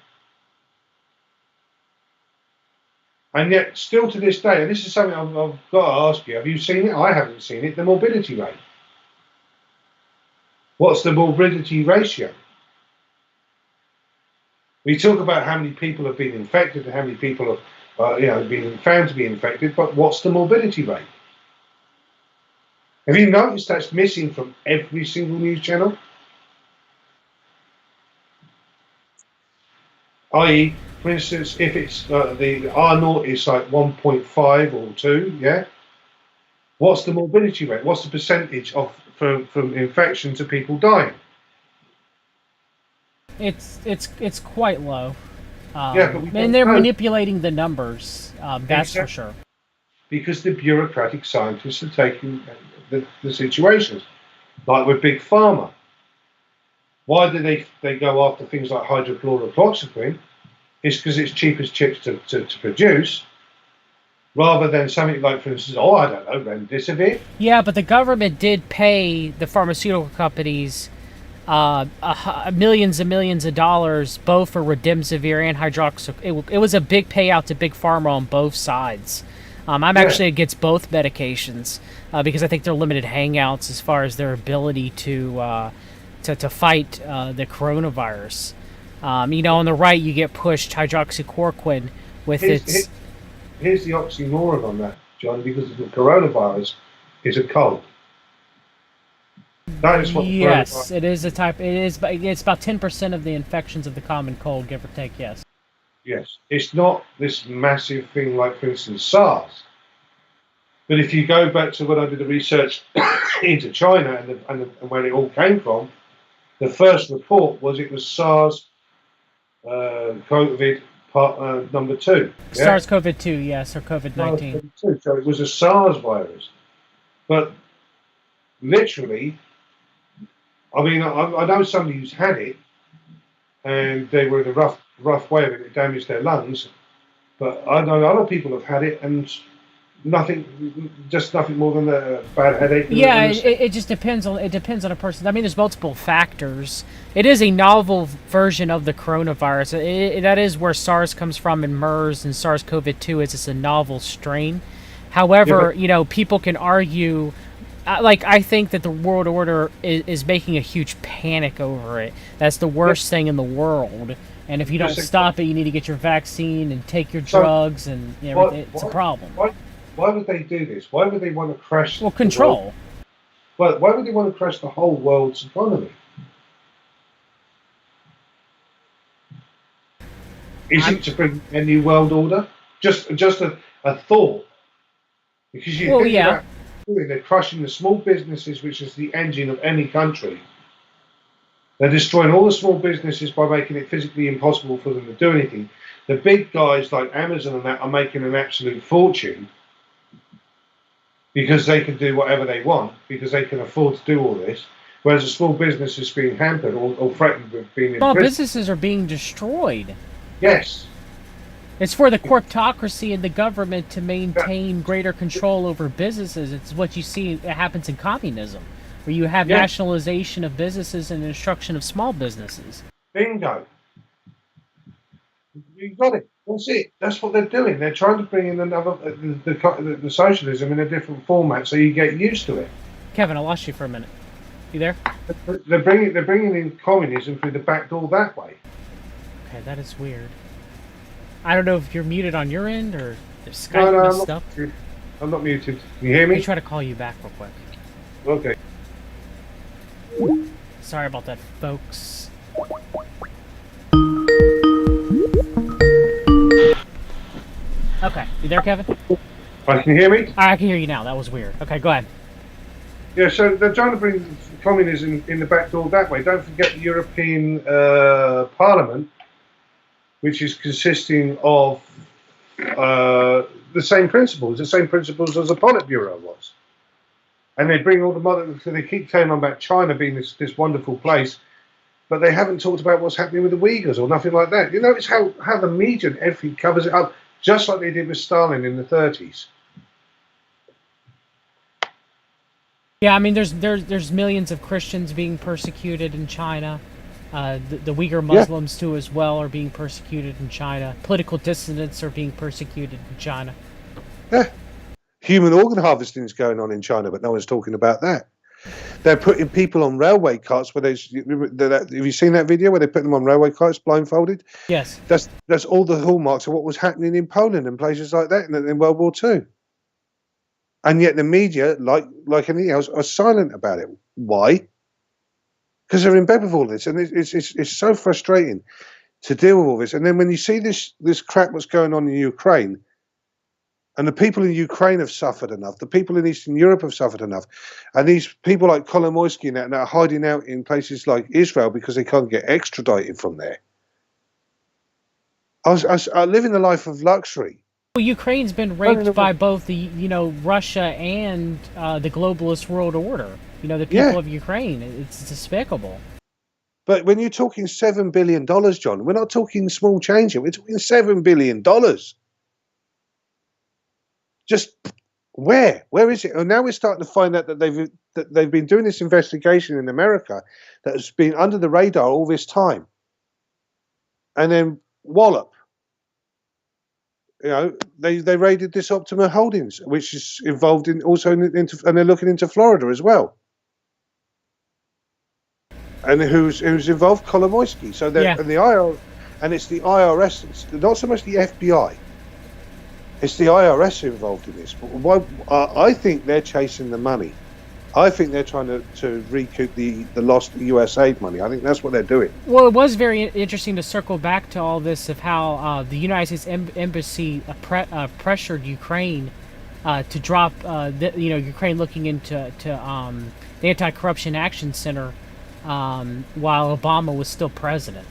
And yet still to this day, and this is something I've got to ask you, have you seen it? I haven't seen it, the morbidity rate. What's the morbidity ratio? We talk about how many people have been infected and how many people have been found to be infected, but what's the morbidity rate? Have you noticed that's missing from every single news channel? I.e., for instance, if it's the R0 is like 1.5 or 2, yeah? What's the morbidity rate? What's the percentage of from infection to people dying? It's quite low. Yeah, but and they're manipulating the numbers. That's for sure. Because the bureaucratic scientists are taking the situations, like with Big Pharma. Why do they go after things like hydrochloroquine? It's because it's cheap as chips to produce, rather than something like, for instance, I don't know, remdesivir. Yeah, but the government did pay the pharmaceutical companies millions and millions of dollars, both for remdesivir and hydroxychloroquine. It was a big payout to Big Pharma on both sides. I'm actually against both medications because I think they're limited hangouts as far as their ability to fight the coronavirus. On the right, you get pushed hydroxychloroquine with its. Here's the oxymoron on that, John, because the coronavirus is a cold. That is what. Yes, it is a type. It's about 10% of the infections of the common cold, give or take. Yes. Yes, it's not this massive thing like, for instance, SARS. But if you go back to when I did the research into China and where it all came from, the first report was it was SARS, COVID part number 2. Yeah? SARS-CoV-2, yes, or COVID-19. So it was a SARS virus. But literally, I mean, I know somebody who's had it, and they were in a rough way of it. It damaged their lungs. But I know other people have had it, and nothing more than a bad headache. Yeah, it just depends on a person. I mean, there's multiple factors. It is a novel version of the coronavirus. That is where SARS comes from, and MERS and SARS-CoV-2 is it's a novel strain. However, people can argue. I think that the world order is making a huge panic over it. That's the worst thing in the world. And if you don't stop it, you need to get your vaccine and take your drugs, and it's a problem. Why would they do this? Why would they want to crash? Well, control. Well, why would they want to crash the whole world's economy? Is it to bring a new world order? Just a thought. Because you think about they're crushing the small businesses, which is the engine of any country. They're destroying all the small businesses by making it physically impossible for them to do anything. The big guys like Amazon and that are making an absolute fortune because they can do whatever they want, because they can afford to do all this, whereas a small business is being hampered or threatened with being in prison. Small businesses are being destroyed. Yes. It's for the corporatocracy and the government to maintain greater control over businesses. It's what you see that happens in communism, where you have nationalization of businesses and destruction of small businesses. Bingo. You got it. That's it. That's what they're doing. They're trying to bring in another the socialism in a different format, so you get used to it. Kevin, I lost you for a minute. You there? They're bringing in communism through the back door that way. Okay, that is weird. I don't know if you're muted on your end or if Skype messed up. I'm not muted. Can you hear me? Let me try to call you back real quick. Okay. Sorry about that, folks. Okay, you there, Kevin? Can you hear me? I can hear you now. That was weird. Okay, go ahead. Yeah, so they're trying to bring communism in the back door that way. Don't forget the European Parliament, which is consisting of the same principles as the Politburo was. And they bring all the they keep telling about China being this wonderful place, but they haven't talked about what's happening with the Uyghurs or nothing like that. You notice how the media and everything covers it up, just like they did with Stalin in the 30s. Yeah, I mean, there's millions of Christians being persecuted in China. The Uyghur Muslims too as well are being persecuted in China. Political dissidents are being persecuted in China. Yeah. Human organ harvesting is going on in China, but no one's talking about that. They're putting people on railway carts where have you seen that video where they put them on railway carts blindfolded? Yes. That's all the hallmarks of what was happening in Poland and places like that in World War II. And yet the media, like anything else, are silent about it. Why? Because they're in bed with all this, and it's so frustrating to deal with all this. And then when you see this crap what's going on in Ukraine, and the people in Ukraine have suffered enough, the people in Eastern Europe have suffered enough, and these people like Kolomoisky and that are hiding out in places like Israel because they can't get extradited from there. I live in a life of luxury. Well, Ukraine's been raped by both the Russia and the globalist world order. The people of Ukraine. It's despicable. But when you're talking $7 billion, John, we're not talking small change here. We're talking $7 billion. Just where is it? And now we're starting to find out that they've been doing this investigation in America that has been under the radar all this time. And then wallop. They raided this Optima Holdings, which is involved in and they're looking into Florida as well. And who's involved? Kolomoisky. So and the IR, and it's the IRS. It's not so much the FBI. It's the IRS involved in this. But why? I think they're chasing the money. I think they're trying to recoup the lost US aid money. I think that's what they're doing. Well, it was very interesting to circle back to all this of how the United States Embassy pressured Ukraine to drop, Ukraine looking into the Anti-Corruption Action Center while Obama was still president.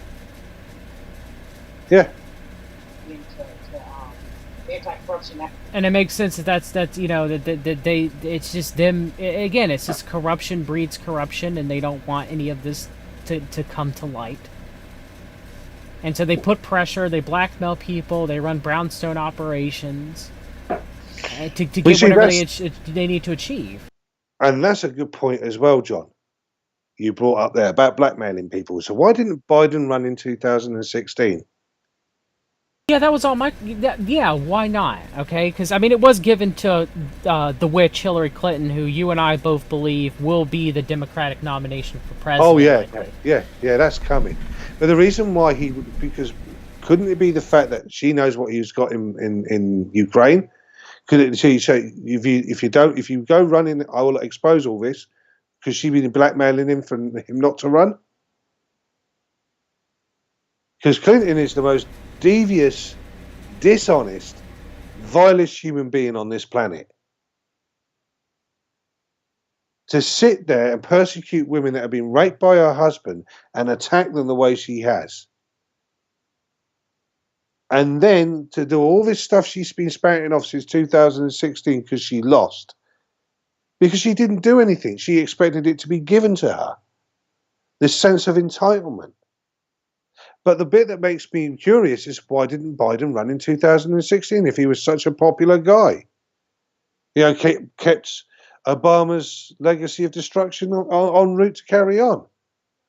Yeah. Anti-corruption act. And it makes sense that it's just them again. It's just corruption breeds corruption, and they don't want any of this to come to light. And so they put pressure, they blackmail people, they run brownstone operations to get whatever they need to achieve. And that's a good point as well, John. You brought up there about blackmailing people. So why didn't Biden run in 2016? Yeah, that was all my. Yeah, why not? Okay, because it was given to the witch Hillary Clinton, who you and I both believe will be the Democratic nomination for president. Oh yeah, that's coming. But the reason why because couldn't it be the fact that she knows what he's got in Ukraine? Could it? She say if you go running, I will expose all this because she's been blackmailing him for him not to run. Because Clinton is the most devious, dishonest, vilest human being on this planet. To sit there and persecute women that have been raped by her husband and attack them the way she has. And then to do all this stuff she's been spouting off since 2016 because she lost. Because she didn't do anything. She expected it to be given to her. This sense of entitlement. But the bit that makes me curious is why didn't Biden run in 2016 if he was such a popular guy? Kept Obama's legacy of destruction en route to carry on?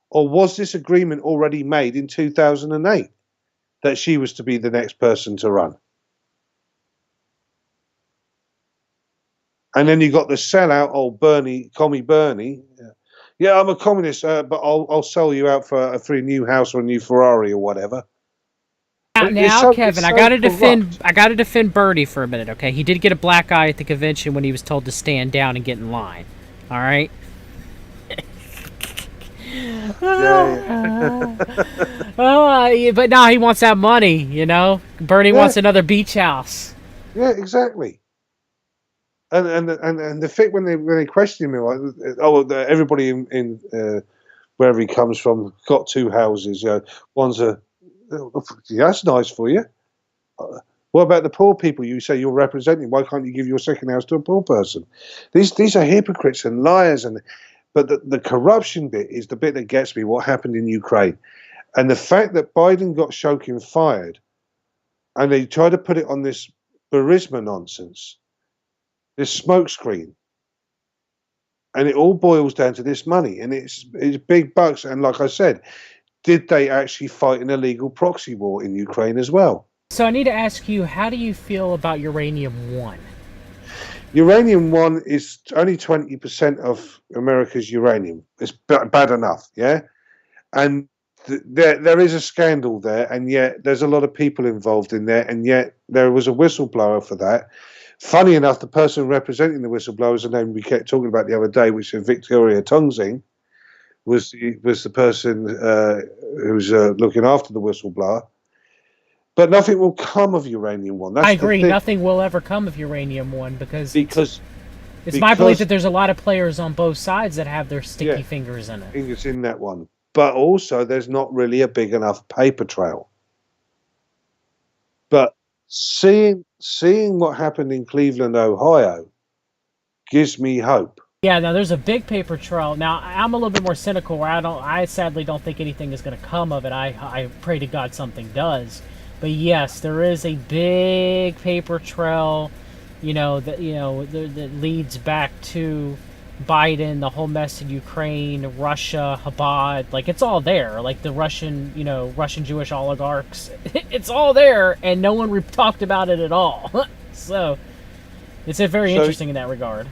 Or was this agreement already made in 2008 that she was to be the next person to run? And then you got the sellout, old Bernie, commie Bernie. Yeah, I'm a communist, but I'll sell you out for a free new house or a new Ferrari or whatever. Now, Kevin, I gotta defend Bernie for a minute, okay? He did get a black eye at the convention when he was told to stand down and get in line. All right. But now he wants that money, Bernie wants another beach house. Yeah, exactly. And the fact when they question him, like, everybody in wherever he comes from got two houses. One's that's nice for you. What about the poor people you say you're representing? Why can't you give your second house to a poor person? These are hypocrites and liars. But the corruption bit is the bit that gets me. What happened in Ukraine, and the fact that Biden got Shokin fired, and they tried to put it on this Burisma nonsense. This smokescreen, and it all boils down to this money, and it's big bucks. And like I said, did they actually fight an illegal proxy war in Ukraine as well? So I need to ask you, how do you feel about uranium-1? Uranium-1 is only 20% of America's uranium. It's bad enough, yeah? And there is a scandal there, and yet there's a lot of people involved in there, and yet there was a whistleblower for that. Funny enough, the person representing the whistleblower is a name we kept talking about the other day, which is Victoria Tungzing, was the person who's looking after the whistleblower. But nothing will come of uranium-1. That's I agree. the thing. Nothing will ever come of uranium-1 because it's my because- belief that there's a lot of players on both sides that have their sticky Yeah. fingers in it. Fingers in that one. But also, there's not really a big enough paper trail. But seeing what happened in Cleveland, Ohio, gives me hope. Yeah, now there's a big paper trail. Now I'm a little bit more cynical, where I sadly don't think anything is going to come of it. I pray to God something does. But yes, there is a big paper trail, that leads back to Biden, the whole mess in Ukraine, Russia, Chabad, like it's all there. Like the Russian Jewish oligarchs, it's all there, and no one talked about it at all. So it's very interesting in that regard.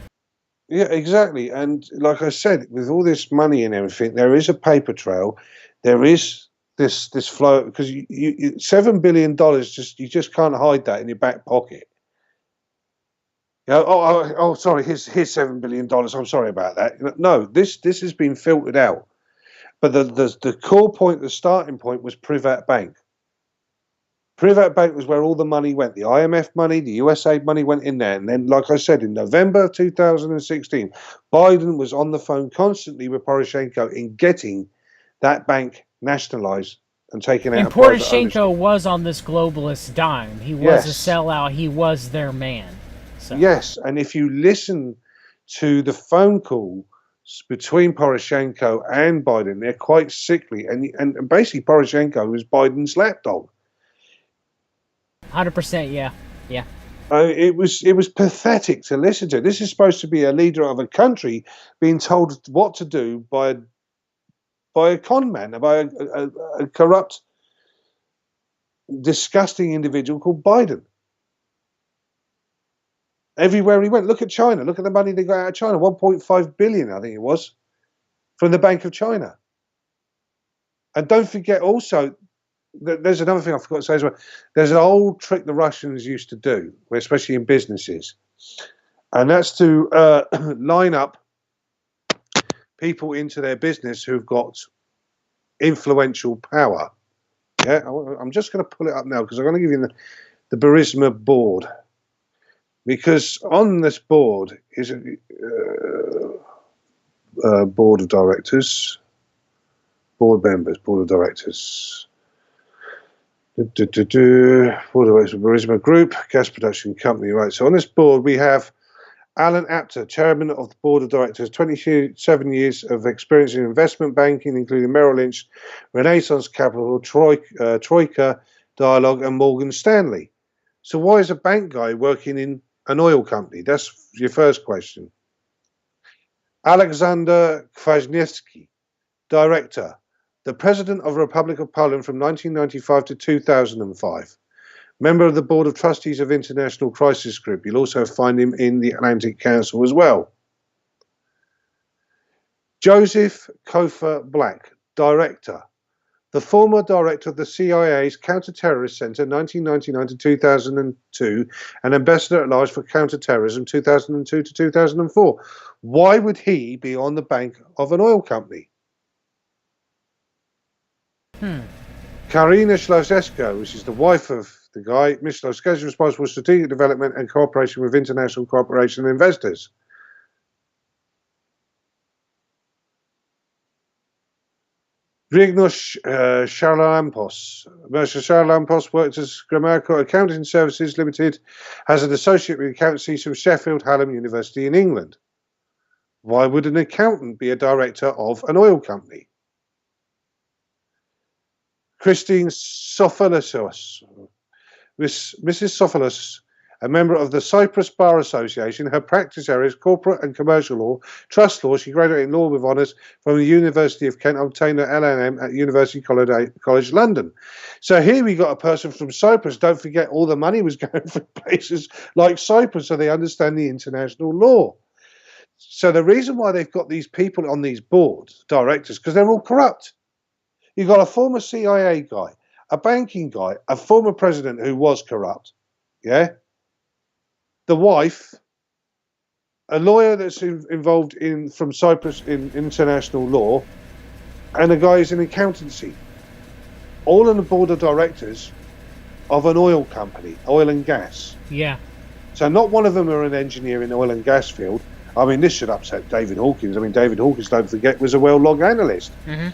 Yeah, exactly. And like I said, with all this money and everything, there is a paper trail. There is this flow, because you $7 billion, you just can't hide that in your back pocket. Sorry, here's $7 billion. I'm sorry about that. No, this has been filtered out. But the core point, the starting point, was Privat Bank. Privat Bank was where all the money went. The IMF money, the USA money went in there. And then, like I said, in November 2016, Biden was on the phone constantly with Poroshenko in getting that bank nationalized and taken out. And Poroshenko was on this globalist dime. He was a sellout. He was their man. So. Yes, and if you listen to the phone call between Poroshenko and Biden, they're quite sickly. And basically, Poroshenko was Biden's lapdog. 100%, yeah. It was pathetic to listen to. This is supposed to be a leader of a country being told what to do by a con man, by a corrupt, disgusting individual called Biden. Everywhere he went, look at China. Look at the money they got out of China. 1.5 billion, I think it was, from the Bank of China. And don't forget also, there's another thing I forgot to say as well. There's an old trick the Russians used to do, especially in businesses, and that's to line up people into their business who've got influential power. Yeah, I'm just going to pull it up now because I'm going to give you the Burisma board. Because on this board is a board of directors, board members, board of directors. Board of directors of Burisma Group, gas production company. Right. So on this board we have Alan Apter, chairman of the board of directors, 27 years of experience in investment banking, including Merrill Lynch, Renaissance Capital, Troika Dialogue, and Morgan Stanley. So why is a bank guy working in an oil company? That's your first question. Alexander Kwasniewski, director, the president of the Republic of Poland from 1995 to 2005. Member of the Board of Trustees of International Crisis Group. You'll also find him in the Atlantic Council as well. Joseph Kofer Black, director, the former director of the CIA's Counter-Terrorist Center 1999 to 2002 and ambassador at large for counterterrorism 2002 to 2004. Why would he be on the bank of an oil company? Karina Schlosesko, which is the wife of the guy, Ms. Schlosesko, is responsible for strategic development and cooperation with international corporation and investors. Brignos Charalampos. Mr. Charalampos worked as Grammatical Accounting Services Limited as an associate with accountancy from Sheffield Hallam University in England. Why would an accountant be a director of an oil company? Christine Sophoulos. Mrs. Sophoulos, a member of the Cyprus Bar Association. Her practice areas corporate and commercial law, trust law. She graduated in law with honours from the University of Kent, obtained her LLM at University College London. So here we got a person from Cyprus. Don't forget, all the money was going for places like Cyprus, so they understand the international law. So the reason why they've got these people on these boards, directors, because they're all corrupt. You've got a former CIA guy, a banking guy, a former president who was corrupt, yeah? The wife, a lawyer that's involved from Cyprus in international law, and a guy who's in accountancy. All on the board of directors of an oil company, oil and gas. Yeah. So not one of them are an engineer in the oil and gas field. I mean, this should upset David Hawkins. I mean, David Hawkins, don't forget, was a well-logged analyst. Mm-hmm.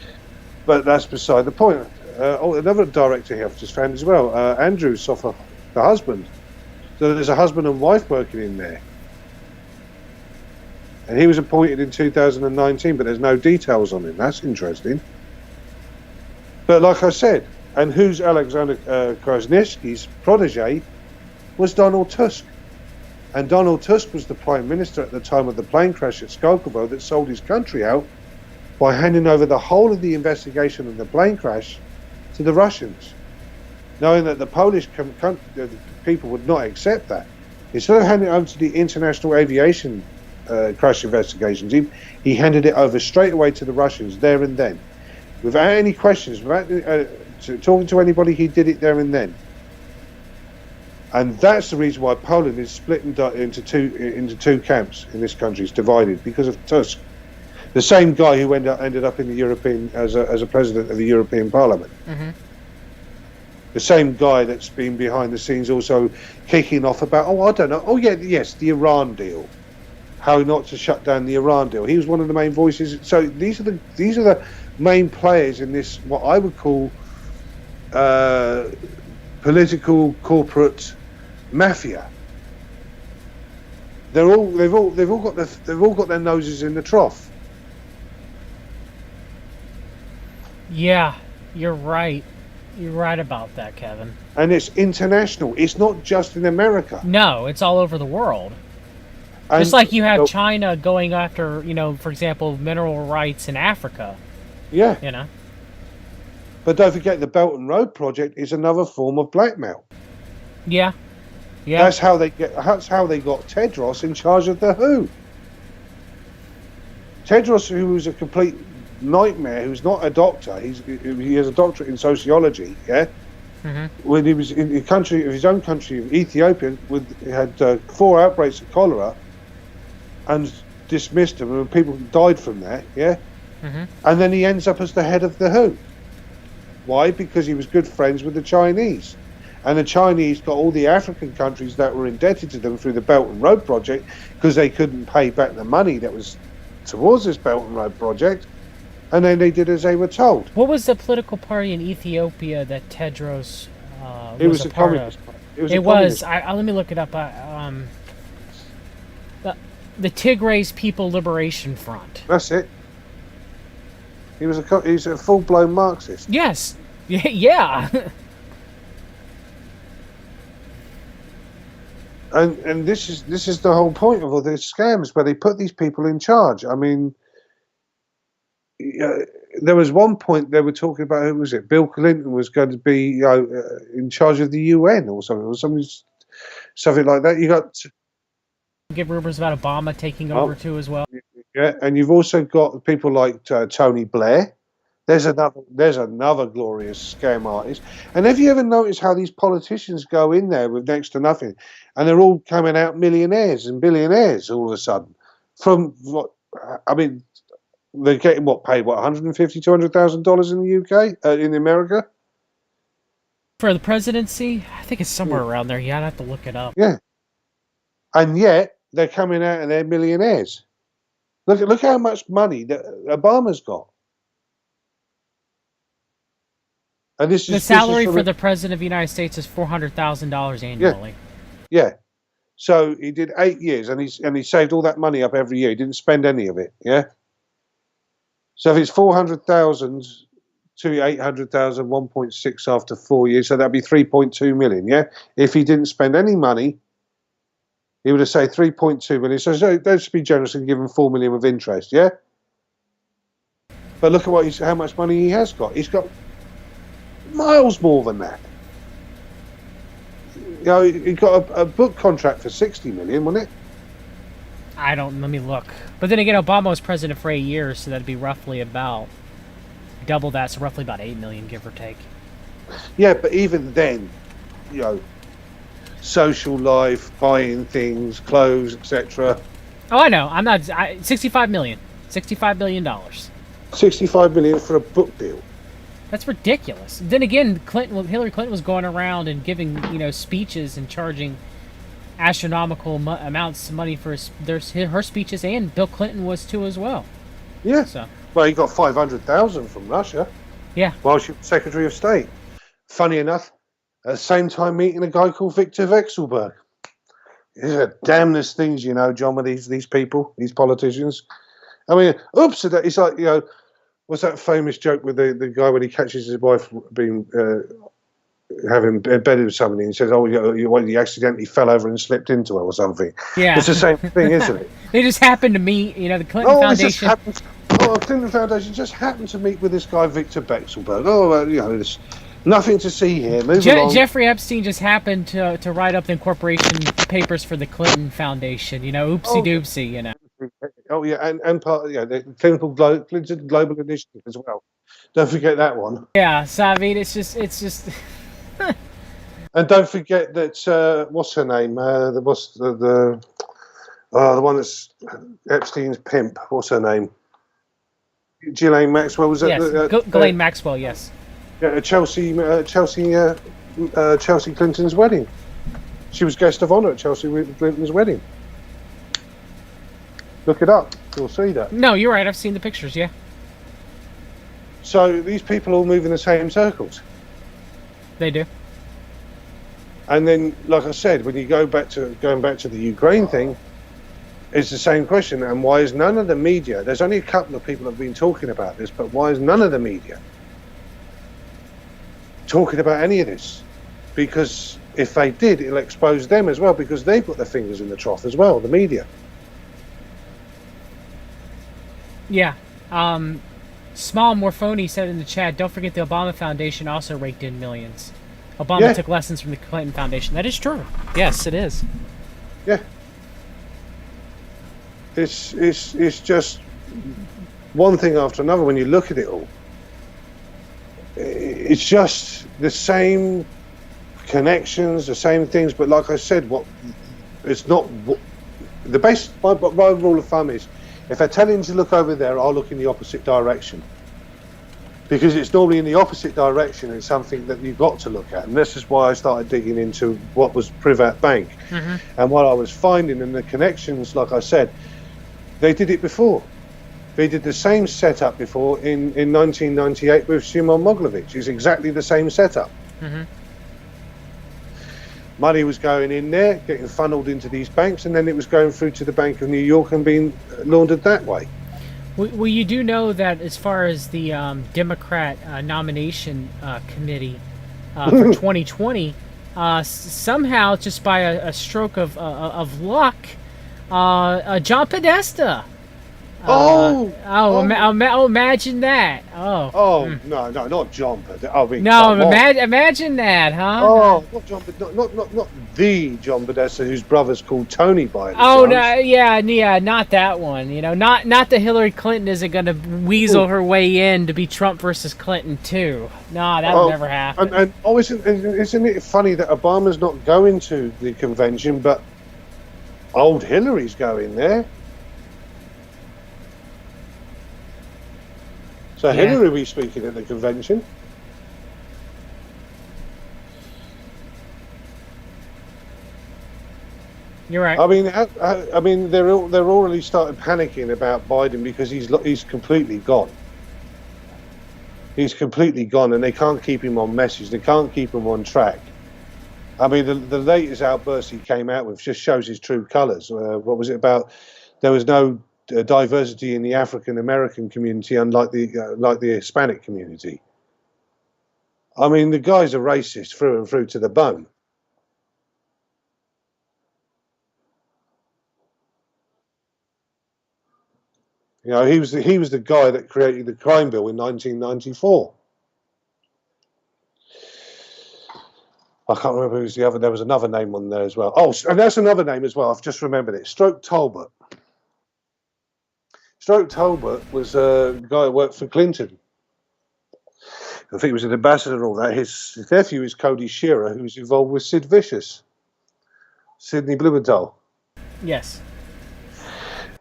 But that's beside the point. Another director here I've just found as well, Andrew Soffer, the husband. So there's a husband and wife working in there. And he was appointed in 2019, but there's no details on him. That's interesting. But like I said, and who's Alexander Krasnevsky's protege was Donald Tusk. And Donald Tusk was the Prime Minister at the time of the plane crash at Skolkovo that sold his country out by handing over the whole of the investigation of the plane crash to the Russians, knowing that the Polish people would not accept that. Instead of handing it over to the international aviation crash investigations, he handed it over straight away to the Russians there and then. Without any questions, without talking to anybody, he did it there and then. And that's the reason why Poland is split into two camps in this country. It's divided because of Tusk, the same guy who ended up in the European as a president of the European Parliament. Mm-hmm. The same guy that's been behind the scenes also kicking off about the Iran deal, how not to shut down the Iran deal. He was one of the main voices. So these are the main players in this, what I would call political corporate mafia. They've all got their noses in the trough. Yeah, you're right. You're right about that, Kevin. And it's international. It's not just in America. No, it's all over the world. Just like you have China going after, for example, mineral rights in Africa. Yeah. But don't forget, the Belt and Road Project is another form of blackmail. Yeah. That's how they got Tedros in charge of the WHO. Tedros, who was a complete nightmare, who's not a doctor, he has a doctorate in sociology. Yeah. Mm-hmm. When he was in his own country, Ethiopia, he had 4 outbreaks of cholera, and dismissed them, and people died from that. Yeah. Mm-hmm. And then he ends up as the head of the WHO. Why? Because he was good friends with the Chinese. And the Chinese got all the African countries that were indebted to them through the Belt and Road Project because they couldn't pay back the money that was towards this Belt and Road Project. And then they did as they were told. What was the political party in Ethiopia that Tedros was a a part communist of? party. It was. Let me look it up. The Tigray's People Liberation Front. That's it. He's a full-blown Marxist. Yes. Yeah. And this is the whole point of all these scams, where they put these people in charge. I mean, there was one point they were talking about, who was it? Bill Clinton was going to be in charge of the UN or something like that. You got give rumors about Obama taking over too as well. Yeah, and you've also got people like Tony Blair. There's another glorious scam artist. And have you ever noticed how these politicians go in there with next to nothing, and they're all coming out millionaires and billionaires all of a sudden? From what I mean, they're getting paid $150,000 to $200,000 in the UK, in America for the presidency. I think it's somewhere around there. Yeah, I'd have to look it up. Yeah, and yet they're coming out and they're millionaires. Look how much money that Obama's got. And the salary for the president of the United States is $400,000 annually. Yeah. So he did 8 years, and he saved all that money up every year. He didn't spend any of it. Yeah. So if it's 400,000 to 800,000, 1.6 after 4 years, so that'd be 3.2 million. Yeah. If he didn't spend any money He would have said 3.2 million. So let's be generous and give him 4 million with interest, yeah? But look at how much money he has got. He's got miles more than that. You know, he got a book contract for 60 million, wasn't it? Let me look. But then again, Obama was president for 8 years, so that'd be roughly about double that, so roughly about 8 million, give or take. Yeah, but even then, you know, social life, buying things, clothes, etc. Oh, I know. 65 million. $65 million. 65 million for a book deal. That's ridiculous. Then again, Hillary Clinton was going around and giving, speeches and charging astronomical amounts of money for her speeches, and Bill Clinton was too as well. Yeah. So. Well, he got 500,000 from Russia. Yeah. While she was Secretary of State. Funny enough, at the same time meeting a guy called Victor Vekselberg. Yeah, damnedest things, John, with these people, these politicians. I mean, oops, it's like, what's that famous joke with the guy when he catches his wife being having bedded with somebody and he says, "Oh, he accidentally fell over and slipped into her or something." Yeah, it's the same thing, isn't it? They just happened to meet, the Clinton Foundation. Clinton Foundation just happened to meet with this guy Victor Vekselberg. There's nothing to see here. Jeffrey Epstein just happened to write up the incorporation papers for the Clinton Foundation. Oopsie doopsie. Oh yeah, and part the Clinton Global Initiative as well. Don't forget that one. Yeah, so I mean, it's just. And don't forget that what's her name? The one that's Epstein's pimp. What's her name? Ghislaine Maxwell, was it? Yes, Ghislaine Maxwell. Yes. Yeah, Chelsea Clinton's wedding. She was guest of honor at Chelsea Clinton's wedding. Look it up. You'll see that. No, you're right. I've seen the pictures. Yeah. So these people all move in the same circles. They do. And then, like I said, when you going back to the Ukraine thing, it's the same question. And why is none of the media? There's only a couple of people that have been talking about this, but why is none of the media talking about any of this? Because if they did, it'll expose them as well, because they've got their fingers in the trough as well, the media. Yeah. Small Morphone said in the chat, don't forget the Obama Foundation also raked in millions. Obama took lessons from the Clinton Foundation. That is true. Yes, it is. Yeah. It's just one thing after another when you look at it all. It's just the same connections, the same things, but like I said, it's not the base. My rule of thumb is, if they're telling you to look over there, I'll look in the opposite direction. Because it's normally in the opposite direction, it's something that you've got to look at. And this is why I started digging into what was Privat Bank. Mm-hmm. And what I was finding in the connections, like I said, they did it before. They did the same setup before in 1998 with Shimon Mogilevich. It's exactly the same setup. Mm-hmm. Money was going in there, getting funneled into these banks, and then it was going through to the Bank of New York and being laundered that way. Well, you do know that as far as the Democrat nomination committee for 2020, somehow, just by a stroke of luck, John Podesta. Imagine that. No, not John Podesta. I mean, imagine that, huh? Oh, not John, not the John Podesta, whose brother's called Tony by no, not that one. Not the Hillary Clinton isn't going to weasel her way in to be Trump versus Clinton too. No, that would never happen. And isn't it funny that Obama's not going to the convention, but old Hillary's going there? So Hillary will be speaking at the convention. You're right. I mean, they're already started panicking about Biden because he's completely gone. He's completely gone, and they can't keep him on message. They can't keep him on track. I mean, the latest outburst he came out with just shows his true colours. What was it about? There was no diversity in the African American community, unlike the Hispanic community. I mean, the guy's a racist through and through to the bone. You know, he was the guy that created the crime bill in 1994. I can't remember who's the other. There was another name on there as well. Oh, and that's another name as well. I've just remembered it. Stroke Talbot. Stroke Talbot was a guy that worked for Clinton. I think he was an ambassador and all that. His nephew is Cody Shearer, who's involved with Sid Vicious, Sidney Blumenthal. Yes.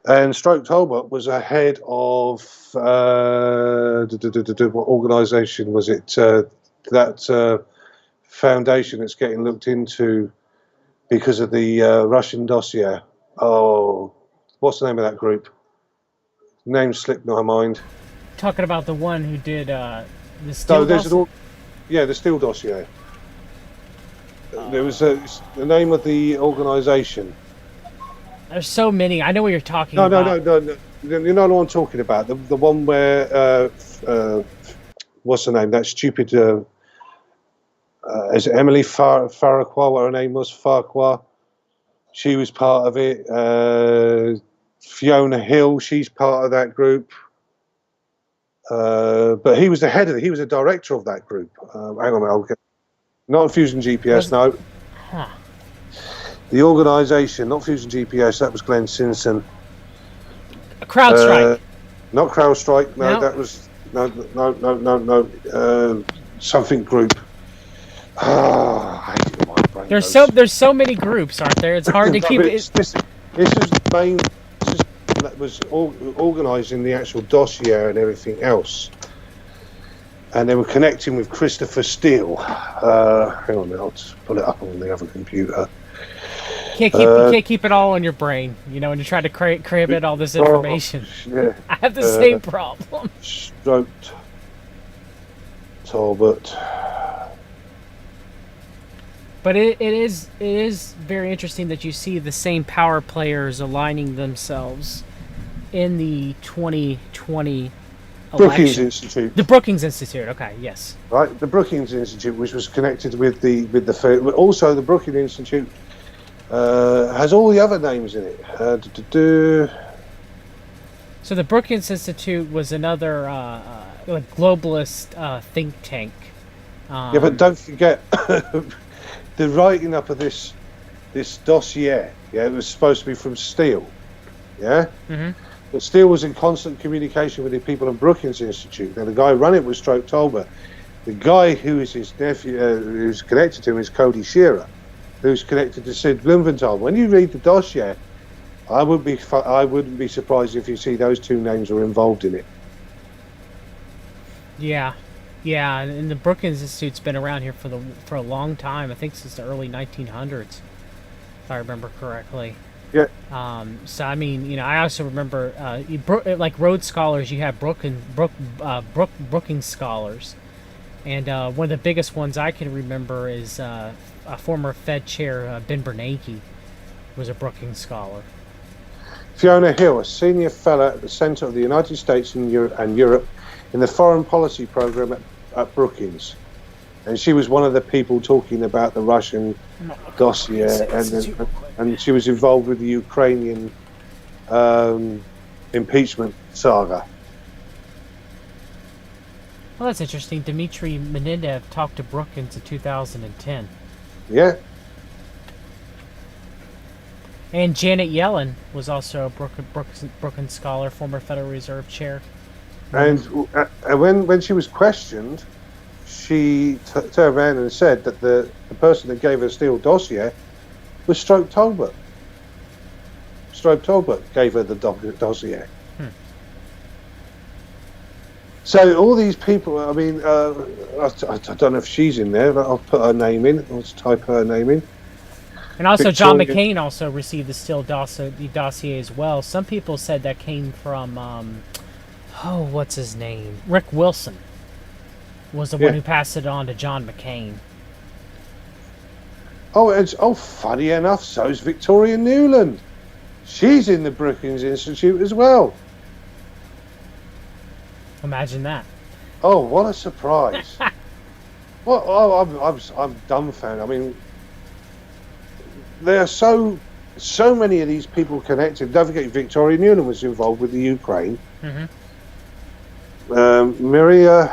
And Stroke Talbot was a head of what organisation was it? That foundation that's getting looked into because of the Russian dossier. Oh, what's the name of that group? Name slipped my mind. Talking about the one who did the Steele dossier? The Steele dossier. There was the name of the organisation. There's so many. I know what you're talking about. No. You know what I'm talking about. The one where what's the name? That stupid. Is it Emily Farquhar? What her name was? Farquhar. She was part of it. Fiona Hill. She's part of that group. But he was the head of it. He was a director of that group. Hang on a minute. Not Fusion GPS. No. Huh. The organisation, not Fusion GPS, that was Glenn Simpson. CrowdStrike. Not CrowdStrike, no, No. That was no. Something group. I hate it when my brain There's goes. so many groups, aren't there? It's hard to No, keep but it. this was the main. That was organising the actual dossier and everything else. And they were connecting with Christopher Steele. Hang on a minute, I'll just pull it up on the other computer. You can't keep it all on your brain, you know, when you try to cram in all this information. Yeah. I have the same problem. Stroke Talbot. But it is very interesting that you see the same power players aligning themselves in the 2020 Brookings election. Institute. The Brookings Institute. Okay, yes. Right, the Brookings Institute, which was connected with the also the Brookings Institute has all the other names in it. So the Brookings Institute was another globalist think tank. Yeah, but don't forget the writing up of this dossier. Yeah, it was supposed to be from Steele. Yeah. Mm-hmm. But Steele was in constant communication with the people of Brookings Institute. Now, the guy who ran it was Stroke Talbot. The guy who is his nephew, who's connected to him, is Cody Shearer, who's connected to Sid Blumenthal. When you read the dossier, I wouldn't be surprised if you see those two names were involved in it. Yeah, and the Brookings Institute's been around here for a long time. I think since the early 1900s, if I remember correctly. Yeah. So I mean, you know, I also remember like Rhodes Scholars. You have Brookings Scholars, and one of the biggest ones I can remember is a former Fed chair, Ben Bernanke, was a Brookings Scholar. Fiona Hill, a senior fellow at the Centre of the United States and Europe in the Foreign Policy Program at Brookings. And she was one of the people talking about the Russian dossier, and she was involved with the Ukrainian impeachment saga. Well, that's interesting. Dmitry Medvedev talked to Brookings in 2010. Yeah. And Janet Yellen was also a Brookings Scholar, former Federal Reserve Chair. And when she was questioned, she turned around and said that the person that gave her Steele dossier was Stroke Talbot. Stroke Talbot gave her the dossier. So all these people, I mean, I don't know if she's in there, but I'll put her name in. I'll just type her name in. And also John Victoria. McCain also received the Steele dossier as well. Some people said that came from, what's his name? Rick Wilson was the one who passed it on to John McCain. Funny enough, so's Victoria Newland. She's in the Brookings Institute as well. Imagine that. Oh, what a surprise! I'm dumbfounded. I mean, they are so so many of these people connected. Don't forget, Victoria Nuland was involved with the Ukraine. Maria,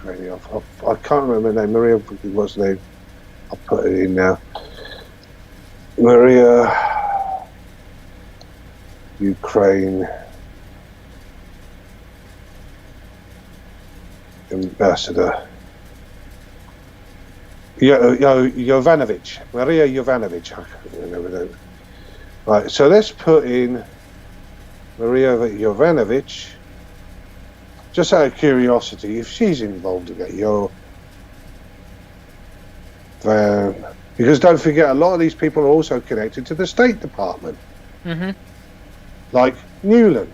I can't remember her name. Maria, what's her name? I'll put it in now. Maria, Ukraine ambassador. Jovanovic. Maria Jovanovic. I can't remember that. Right, so let's put in Maria Jovanovic. Just out of curiosity, if she's involved in it, because don't forget, a lot of these people are also connected to the State Department. Like Nuland.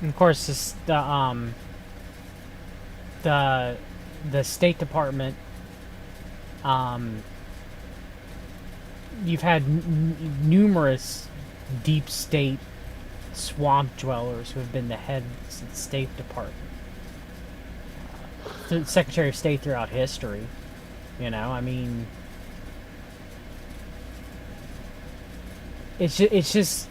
And of course, the State Department. You've had numerous deep state swamp dwellers who have been the heads of the State Department, the Secretary of State throughout history. You know, I mean, it's just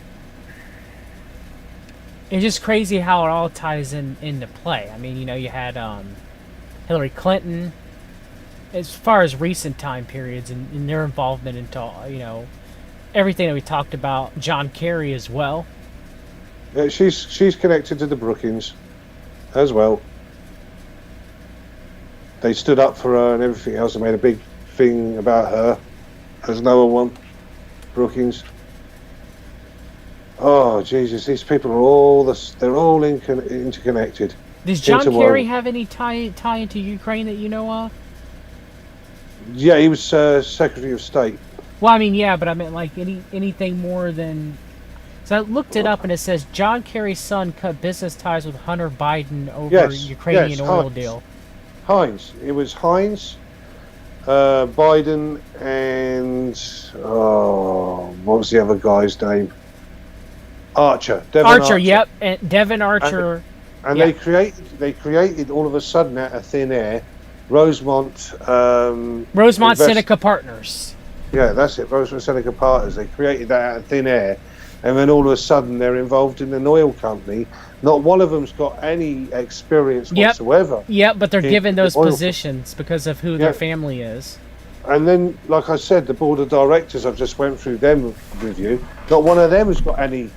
crazy how it all ties into play. I mean, you know, you had Hillary Clinton, as far as recent time periods and their involvement into, you know, everything that we talked about. John Kerry as well. Yeah, she's connected to the Brookings as well. They stood up for her and everything else and made a big thing about her. There's another one, Brookings. Oh Jesus, these people are they're all interconnected. Does John Kerry have any tie into Ukraine that you know of? Yeah, he was Secretary of State. Well, I mean, yeah, but I meant like anything more than. So I looked it up and it says John Kerry's son cut business ties with Hunter Biden over Ukrainian oil deal. Heinz. It was Heinz, Biden, and what was the other guy's name? Archer. Devon Archer. Yep, and Devon Archer. And yep. they created all of a sudden out of thin air, Rosemont Seneca Partners. Yeah, that's it. Rosemont Seneca Partners. They created that out of thin air, and then all of a sudden they're involved in an oil company. Not one of them's got any experience whatsoever. Yep, but they're given those positions because of who their family is. And then, like I said, the board of directors, I've just went through them with you. Not one of them has got any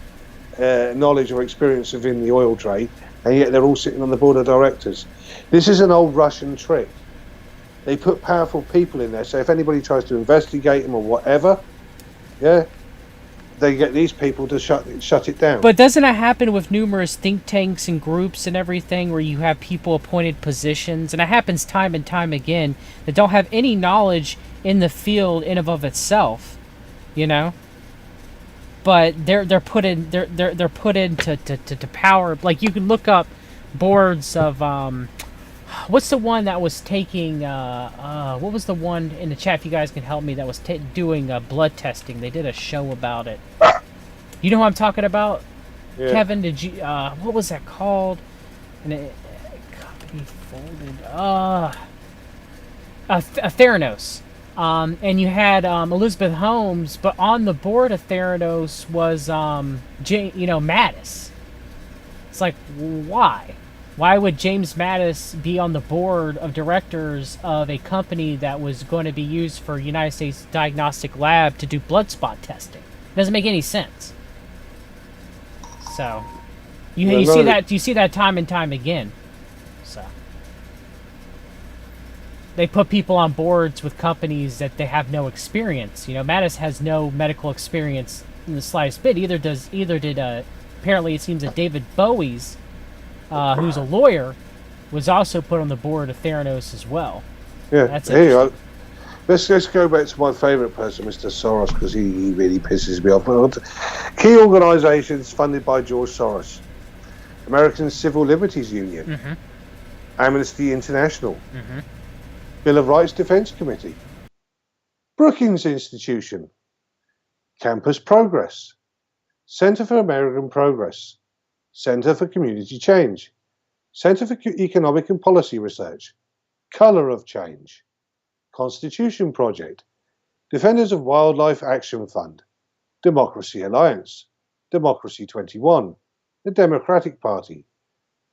knowledge or experience within the oil trade, and yet they're all sitting on the board of directors. This is an old Russian trick. They put powerful people in there, so if anybody tries to investigate them or whatever, they get these people to shut it down. But doesn't it happen with numerous think tanks and groups and everything where you have people appointed positions, and it happens time and time again, that don't have any knowledge in the field in and of itself, you know? But they're put into power. Like, you can look up boards of what's the one that was taking what was the one in the chat, if you guys can help me, that was doing blood testing? They did a show about it. You know who I'm talking about? Yeah. Kevin, did you what was that called? And it company folded Theranos. And you had Elizabeth Holmes, but on the board of Theranos was Mattis. It's like, why? Why would James Mattis be on the board of directors of a company that was going to be used for United States Diagnostic Lab to do blood spot testing? It doesn't make any sense. So, you see that time and time again. So, they put people on boards with companies that they have no experience. You know, Mattis has no medical experience in the slightest bit. Either did apparently it seems that David Bowie's, who's a lawyer, was also put on the board of Theranos as well. Yeah, that's it. Let's go back to my favourite person, Mr. Soros, because he really pisses me off. Key organisations funded by George Soros: American Civil Liberties Union, Amnesty International, Bill of Rights Defence Committee, Brookings Institute, Campus Progress, Centre for American Progress, Centre for Community Change, Centre for Economic and Policy Research, Colour of Change, Constitution Project, Defenders of Wildlife Action Fund, Democracy Alliance, Democracy 21, the Democratic Party,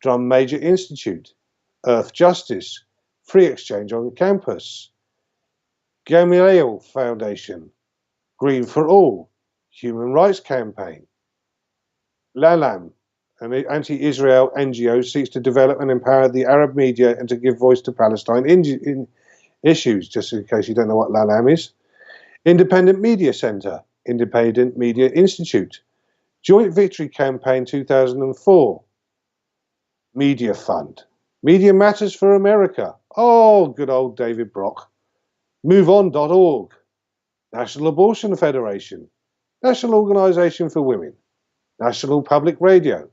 Drum Major Institute, Earth Justice, Free Exchange on Campus, Gamaliel Foundation, Green for All, Human Rights Campaign, LALAM, an anti-Israel NGO, seeks to develop and empower the Arab media and to give voice to Palestine issues, just in case you don't know what LALAM is. Independent Media Center, Independent Media Institute, Joint Victory Campaign 2004, Media Fund, Media Matters for America, oh, good old David Brock, MoveOn.org, National Abortion Federation, National Organization for Women, National Public Radio,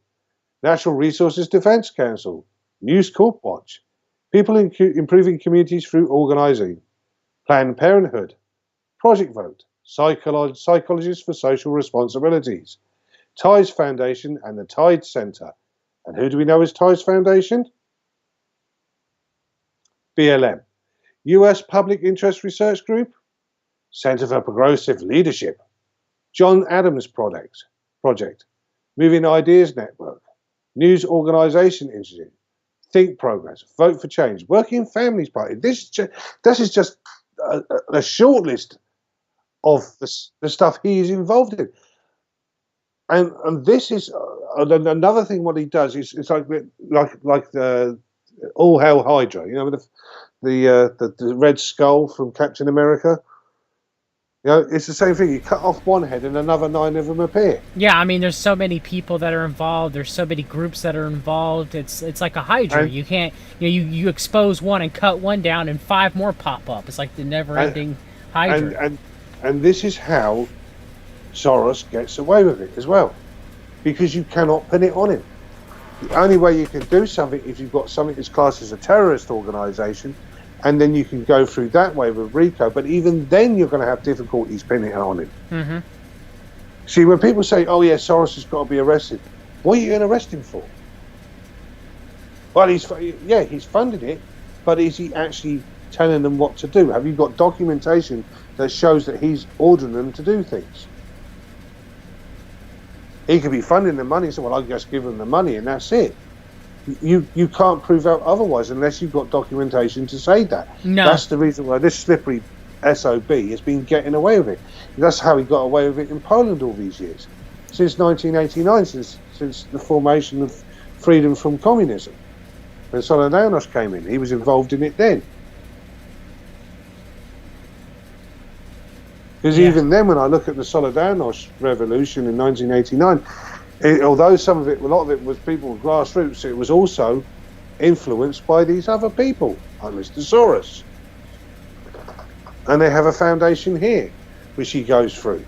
Natural Resources Defense Council, News Corp Watch, People Improving Communities Through Organizing, Planned Parenthood, Project Vote, Psychologists for Social Responsibilities, Tides Foundation and the Tides Center. And who do we know as Tides Foundation? BLM, US Public Interest Research Group, Center for Progressive Leadership, John Adams Project, Moving Ideas Network, News Organization Institute, Think Progress, Vote for Change, Working Families Party. This is just a short list of the stuff he is involved in. And this is another thing. What he does is it's like the All Hail Hydra. You know, the Red Skull from Captain America. You know, it's the same thing. You cut off one head, and another 9 of them appear. Yeah, I mean, there's so many people that are involved. There's so many groups that are involved. It's like a Hydra. And you can't, you expose one and cut one down, and 5 more pop up. It's like the never-ending Hydra. And this is how Soros gets away with it as well, because you cannot pin it on him. The only way you can do something is you've got something that's classed as a terrorist organization, and then you can go through that way with RICO, but even then you're going to have difficulties pinning it on him. Mm-hmm. See, when people say, oh yeah, Soros has got to be arrested, what are you going to arrest him for? Well, he's funding it, but is he actually telling them what to do? Have you got documentation that shows that he's ordering them to do things? He could be funding the money, so well, I'll just give them the money and that's it. You can't prove out otherwise unless you've got documentation to say that. No. That's the reason why this slippery SOB has been getting away with it. That's how he got away with it in Poland all these years. Since 1989, since the formation of Freedom from Communism. When Solidarność came in, he was involved in it then. Because even then, when I look at the Solidarność revolution in 1989, although a lot of it was people with grassroots, it was also influenced by these other people, like Mr. Soros. And they have a foundation here, which he goes through.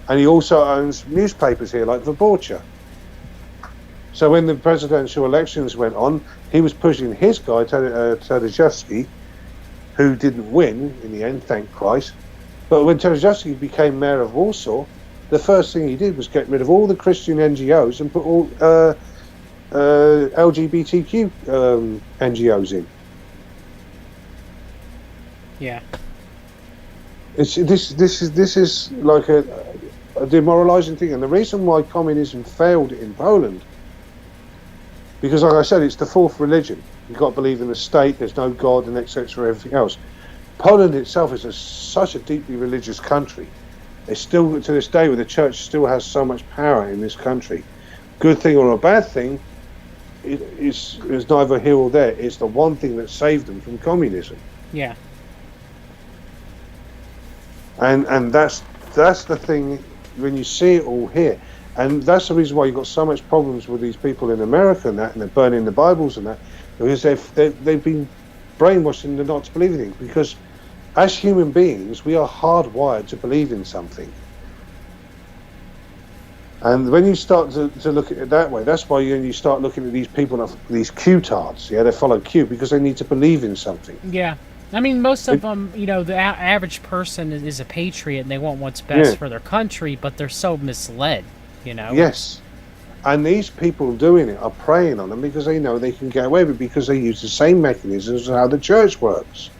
And he also owns newspapers here, like Wyborcza. So when the presidential elections went on, he was pushing his guy, Tadeuszewski, who didn't win in the end, thank Christ. But when Tadeuszewski became mayor of Warsaw, the first thing he did was get rid of all the Christian NGOs and put all LGBTQ NGOs in. Yeah. This is like a demoralising thing, and the reason why communism failed in Poland, because like I said, it's the fourth religion. You've got to believe in the state, there's no God, and etc. Everything else. Poland itself is such a deeply religious country. It's still, to this day, where the church still has so much power in this country. Good thing or a bad thing, is neither here or there. It's the one thing that saved them from communism. Yeah. And that's the thing when you see it all here. And that's the reason why you've got so much problems with these people in America and that, and they're burning the Bibles and that, because they've been brainwashed into not to believe in things. Because as human beings, we are hardwired to believe in something. And when you start to look at it that way, that's why you start looking at these people, these Q-tards, they follow Q because they need to believe in something. Yeah. I mean, most of them, the average person is a patriot and they want what's best for their country, but they're so misled, Yes. And these people doing it are preying on them because they know they can get away with it because they use the same mechanisms as how the church works.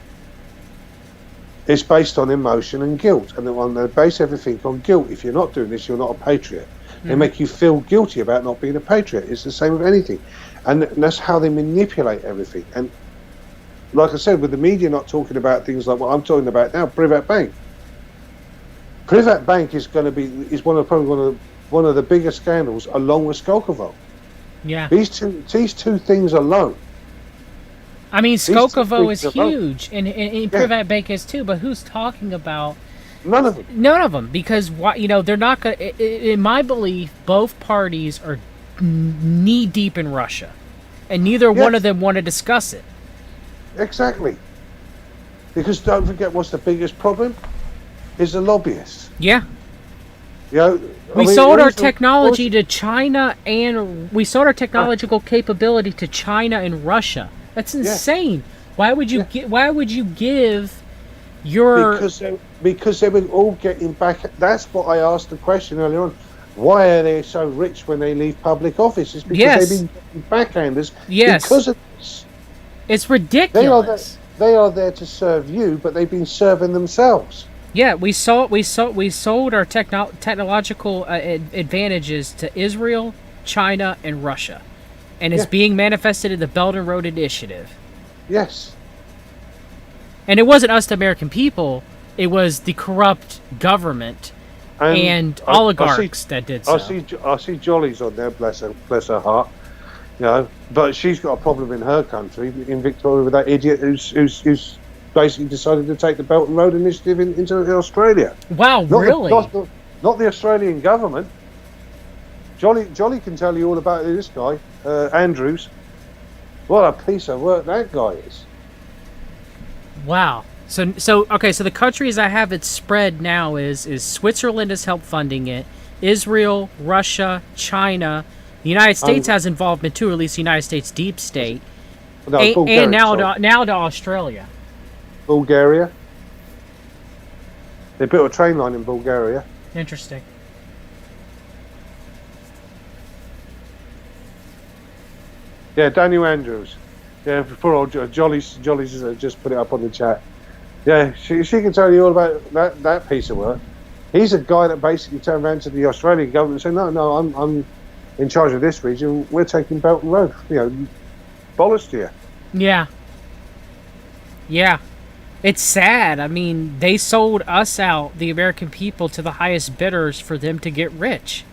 It's based on emotion and guilt, and they base everything on guilt. If you're not doing this, you're not a patriot. They make you feel guilty about not being a patriot. It's the same with anything, and that's how they manipulate everything. And like I said, with the media not talking about things like what I'm talking about now, Privat Bank. Privat Bank is going to be probably one of the biggest scandals, along with Skolkovo. Yeah. These two things alone. I mean, Skolkovo is things alone. huge, and Privat Bank is too. But who's talking about? None of them. None of them, because they're not going. In my belief, both parties are knee deep in Russia, and neither one of them want to discuss it. Exactly. Because don't forget, what's the biggest problem? Is the lobbyists. Yeah. We sold our technology to China, and we sold our technological capability to China and Russia. That's insane. Why would you give your? Because they were all getting back. That's what I asked the question earlier on. Why are they so rich when they leave public office? It's because they've been getting backhanders. Yes. Because of this. It's ridiculous. They are there to serve you, but they've been serving themselves. Yeah, we sold our technological advantages to Israel, China, and Russia, and it's being manifested in the Belt and Road Initiative. Yes. And it wasn't us, the American people; it was the corrupt government and oligarchs that did so. I see Jolly's on there, bless her heart. But she's got a problem in her country, in Victoria, with that idiot who's basically decided to take the Belt and Road Initiative into Australia. Wow, really? Not the Australian government. Jolly can tell you all about this guy, Andrews. What a piece of work that guy is. Wow. So the countries I have it spread now is Switzerland has helped funding it, Israel, Russia, China, the United States has involvement too, or at least the United States deep state, and now to Australia. Bulgaria. They built a train line in Bulgaria. Interesting. Yeah, Daniel Andrews. Yeah, before old Jolly's just put it up on the chat. Yeah, she can tell you all about that piece of work. He's a guy that basically turned around to the Australian government and said, no, I'm in charge of this region. We're taking Belt and Road. Bollocks to you. Yeah. Yeah. It's sad. I mean, they sold us out, the American people, to the highest bidders for them to get rich.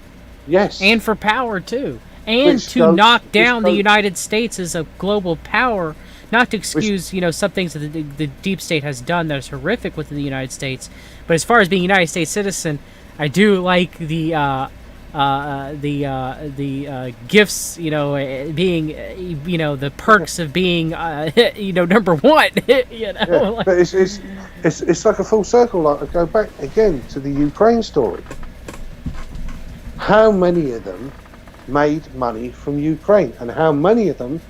Yes. And for power, too. And to knock down the United States as a global power. Not to excuse, some things that the deep state has done that is horrific within the United States. But as far as being a United States citizen, I do like the gifts, being, the perks of being, number one. But it's like a full circle. Like I go back again to the Ukraine story. How many of them made money from Ukraine, and how many of them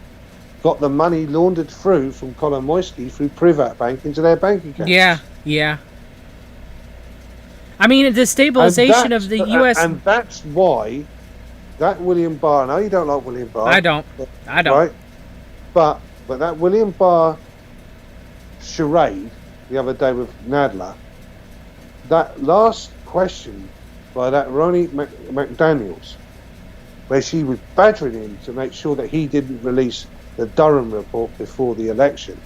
got the money laundered through from Kolomoisky through Privat Bank into their bank accounts? Yeah. I mean, the destabilization of the U.S. And that's why that William Barr, I know you don't like William Barr. I don't. Right? But that William Barr charade the other day with Nadler, that last question by that Ronnie McDaniels, where she was badgering him to make sure that he didn't release the Durham report before the election.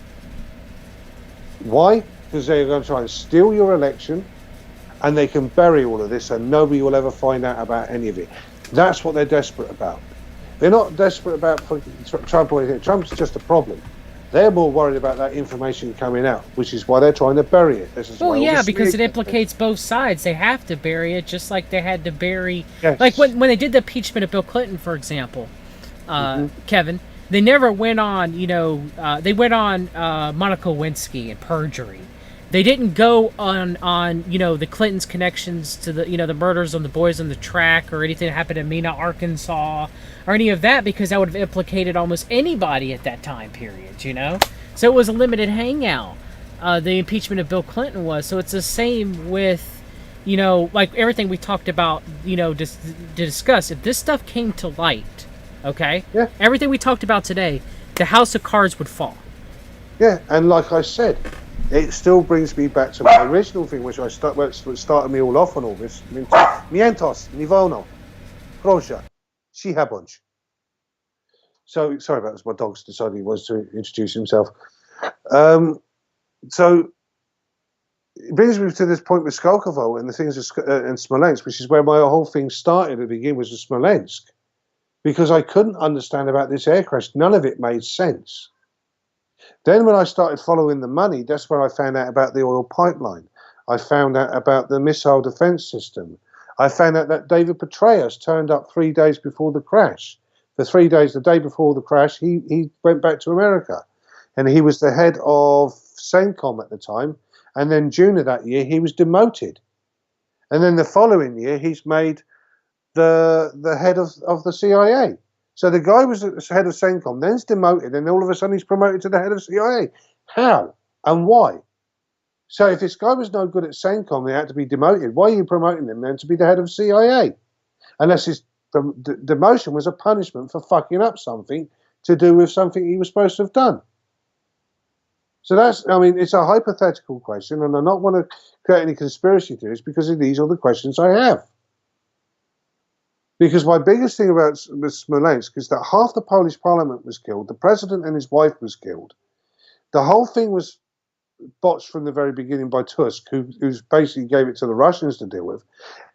Why? Because they're going to try and steal your election, and they can bury all of this and nobody will ever find out about any of it. That's what they're desperate about. They're not desperate about Trump or anything. Trump's just a problem. They're more worried about that information coming out, which is why they're trying to bury it. Because it implicates both sides. They have to bury it, just like they had to bury... Yes. Like when they did the impeachment of Bill Clinton, for example, Kevin, they never went on, they went on Monica Lewinsky and perjury. They didn't go on the Clintons' connections to the the murders on the boys on the track or anything that happened in Mena, Arkansas, or any of that, because that would have implicated almost anybody at that time period, So it was a limited hangout. The impeachment of Bill Clinton was. So it's the same with you know, like everything we talked about, you know, to discuss, if this stuff came to light, okay, Yeah. everything we talked about today, the house of cards would fall. Yeah, and like I said, it still brings me back to my original thing, which started me all off on all this. Mientos, ni wolno, proszę, cicha bądź. So, sorry about this, my dog's decided he wants to introduce himself. So, it brings me to this point with Skolkovo and the things in Smolensk, which is where my whole thing started at the beginning, was with Smolensk. Because I couldn't understand about this air crash. None of it made sense. Then when I started following the money, that's when I found out about the oil pipeline. I found out about the missile defense system. I found out that David Petraeus turned up 3 days before the crash. For 3 days, the day before the crash, he went back to America. And he was the head of CENTCOM at the time. And then June of that year, he was demoted. And then the following year, he's made the head of the CIA. So the guy was the head of CENTCOM, then he's demoted, and all of a sudden he's promoted to the head of CIA. How and why? So if this guy was no good at CENTCOM, he had to be demoted. Why are you promoting him then to be the head of CIA? Unless the demotion was a punishment for fucking up something to do with something he was supposed to have done. So that's, I mean, it's a hypothetical question, and I don't want to create any conspiracy theories because these are the questions I have. Because my biggest thing about Smolensk is that half the Polish parliament was killed, the president and his wife was killed. The whole thing was botched from the very beginning by Tusk, who basically gave it to the Russians to deal with.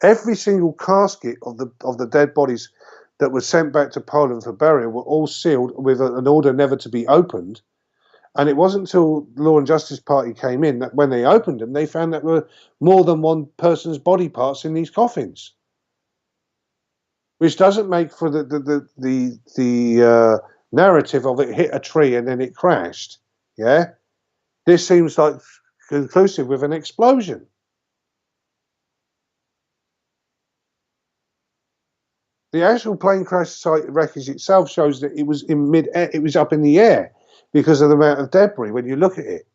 Every single casket of the dead bodies that was sent back to Poland for burial were all sealed with an order never to be opened. And it wasn't until the Law and Justice Party came in that when they opened them, they found that there were more than one person's body parts in these coffins, which doesn't make for the narrative of it hit a tree and then it crashed. Yeah, this seems like conclusive with an explosion. The actual plane crash site wreckage itself shows that it was in mid-air, it was up in the air because of the amount of debris when you look at it.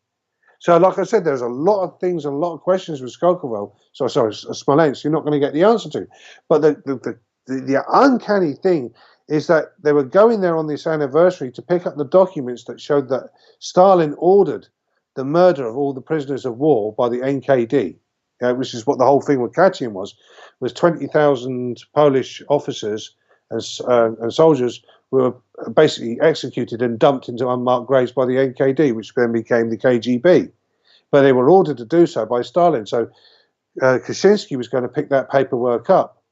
So, like I said, there's a lot of things and a lot of questions with Smolensk you're not going to get the answer to. But the uncanny thing is that they were going there on this anniversary to pick up the documents that showed that Stalin ordered the murder of all the prisoners of war by the NKD, which is what the whole thing with Katyn was 20,000 Polish officers and soldiers were basically executed and dumped into unmarked graves by the NKD, which then became the KGB. But they were ordered to do so by Stalin. So Kaczynski was going to pick that paperwork up.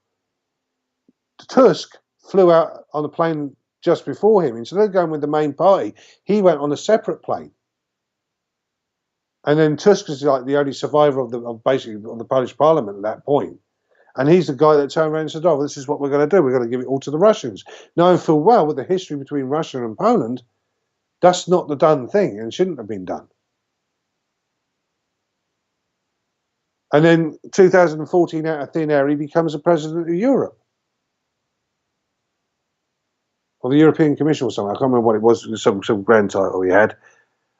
Tusk flew out on a plane just before him. Instead of going with the main party, he went on a separate plane. And then Tusk is like the only survivor of the Polish parliament at that point. And he's the guy that turned around and said, oh, well, this is what we're going to do. We're going to give it all to the Russians. Knowing full well, with the history between Russia and Poland, that's not the done thing and shouldn't have been done. And then 2014, out of thin air, he becomes the president of Europe. Or the European Commission or something. I can't remember what it was, some grand title he had.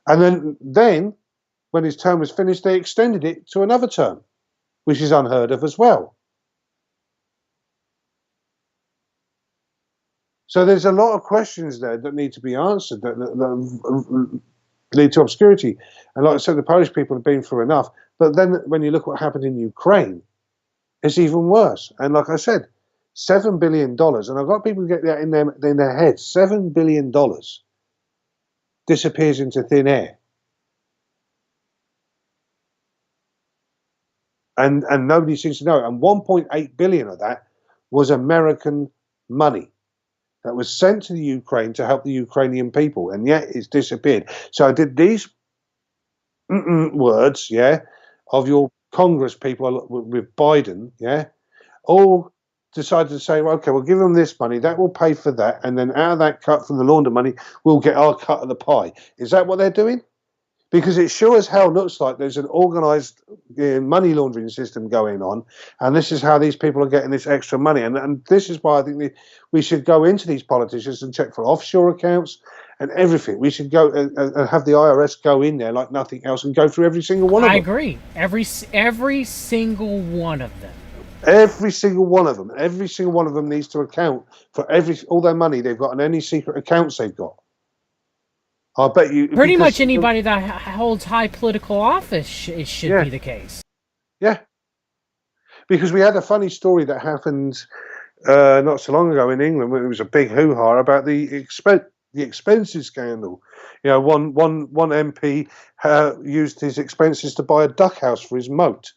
And then, when his term was finished, they extended it to another term, which is unheard of as well. So there's a lot of questions there that need to be answered, that lead to obscurity. And like I said, the Polish people have been through enough. But then when you look what happened in Ukraine, it's even worse. And like I said, $7 billion, and I've got people get that in their heads, $7 billion disappears into thin air. And nobody seems to know. And 1.8 billion of that was American money that was sent to the Ukraine to help the Ukrainian people, and yet it's disappeared. So did these words, of your Congress people with Biden, all decided to say, well, okay, we'll give them this money, that will pay for that, and then out of that cut from the launder money, we'll get our cut of the pie. Is that what they're doing? Because it sure as hell looks like there's an organised money laundering system going on, and this is how these people are getting this extra money. And this is why I think we should go into these politicians and check for offshore accounts and everything. We should go and have the IRS go in there like nothing else and go through every single one of them. I agree. Every single one of them. Every single one of them. Every single one of them needs to account for all their money they've got and any secret accounts they've got. I bet you. Pretty much anybody that holds high political office should be the case. Yeah. Because we had a funny story that happened not so long ago in England when it was a big hoo-ha about the expenses scandal. You know, one MP used his expenses to buy a duck house for his moat.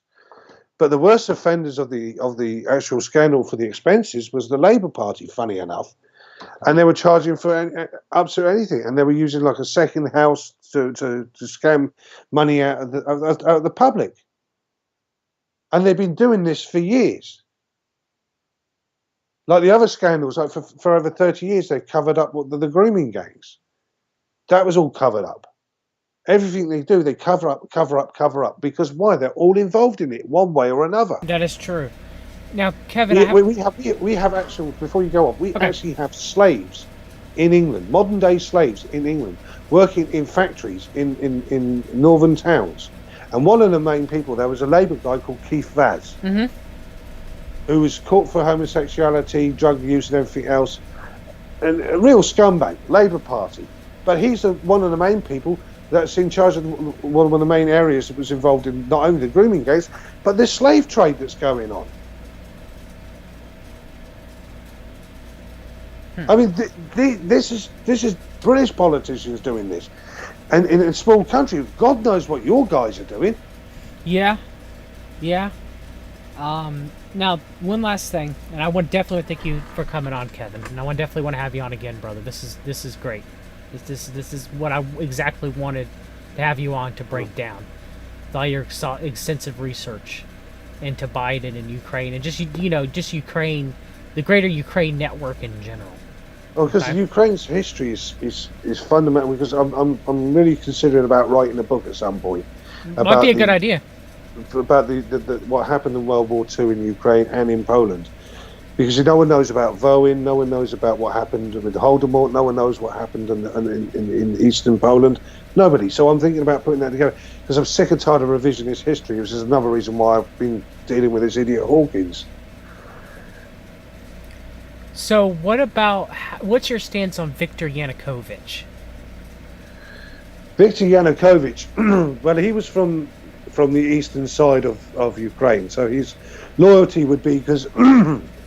But the worst offenders of the actual scandal for the expenses was the Labour Party, funny enough. And they were charging for up to anything. And they were using like a second house to scam money out of the public. And they've been doing this for years. Like the other scandals, like for over 30 years, they've covered up the grooming gangs. That was all covered up. Everything they do, they cover up. Because why? They're all involved in it, one way or another. That is true. Now, Kevin, we have actual. Before you go on, we actually have slaves in England, modern day slaves in England, working in factories in northern towns. And one of the main people there was a Labour guy called Keith Vaz, who was caught for homosexuality, drug use, and everything else, and a real scumbag, Labour Party. But he's one of the main people that's in charge of one of the main areas that was involved in not only the grooming gangs, but the slave trade that's going on. I mean, this is British politicians doing this, and in a small country, God knows what your guys are doing. Yeah. Now, one last thing, and I would definitely thank you for coming on, Kevin, and I definitely want to have you on again, brother. This is great. This is what I exactly wanted to have you on to break down. With all your extensive research into Biden and Ukraine, and just Ukraine, the greater Ukraine network in general. Oh, because Ukraine's history is fundamental. Because I'm really considering about writing a book at some point. Might be a good idea. About what happened in World War II in Ukraine and in Poland. Because no one knows about Wołyń, no one knows about what happened with Holodomor, no one knows what happened in eastern Poland. Nobody. So I'm thinking about putting that together because I'm sick and tired of revisionist history, which is another reason why I've been dealing with this idiot Hawkins. So what's your stance on Viktor Yanukovych? Viktor Yanukovych, well, he was from the eastern side of Ukraine, so his loyalty would be because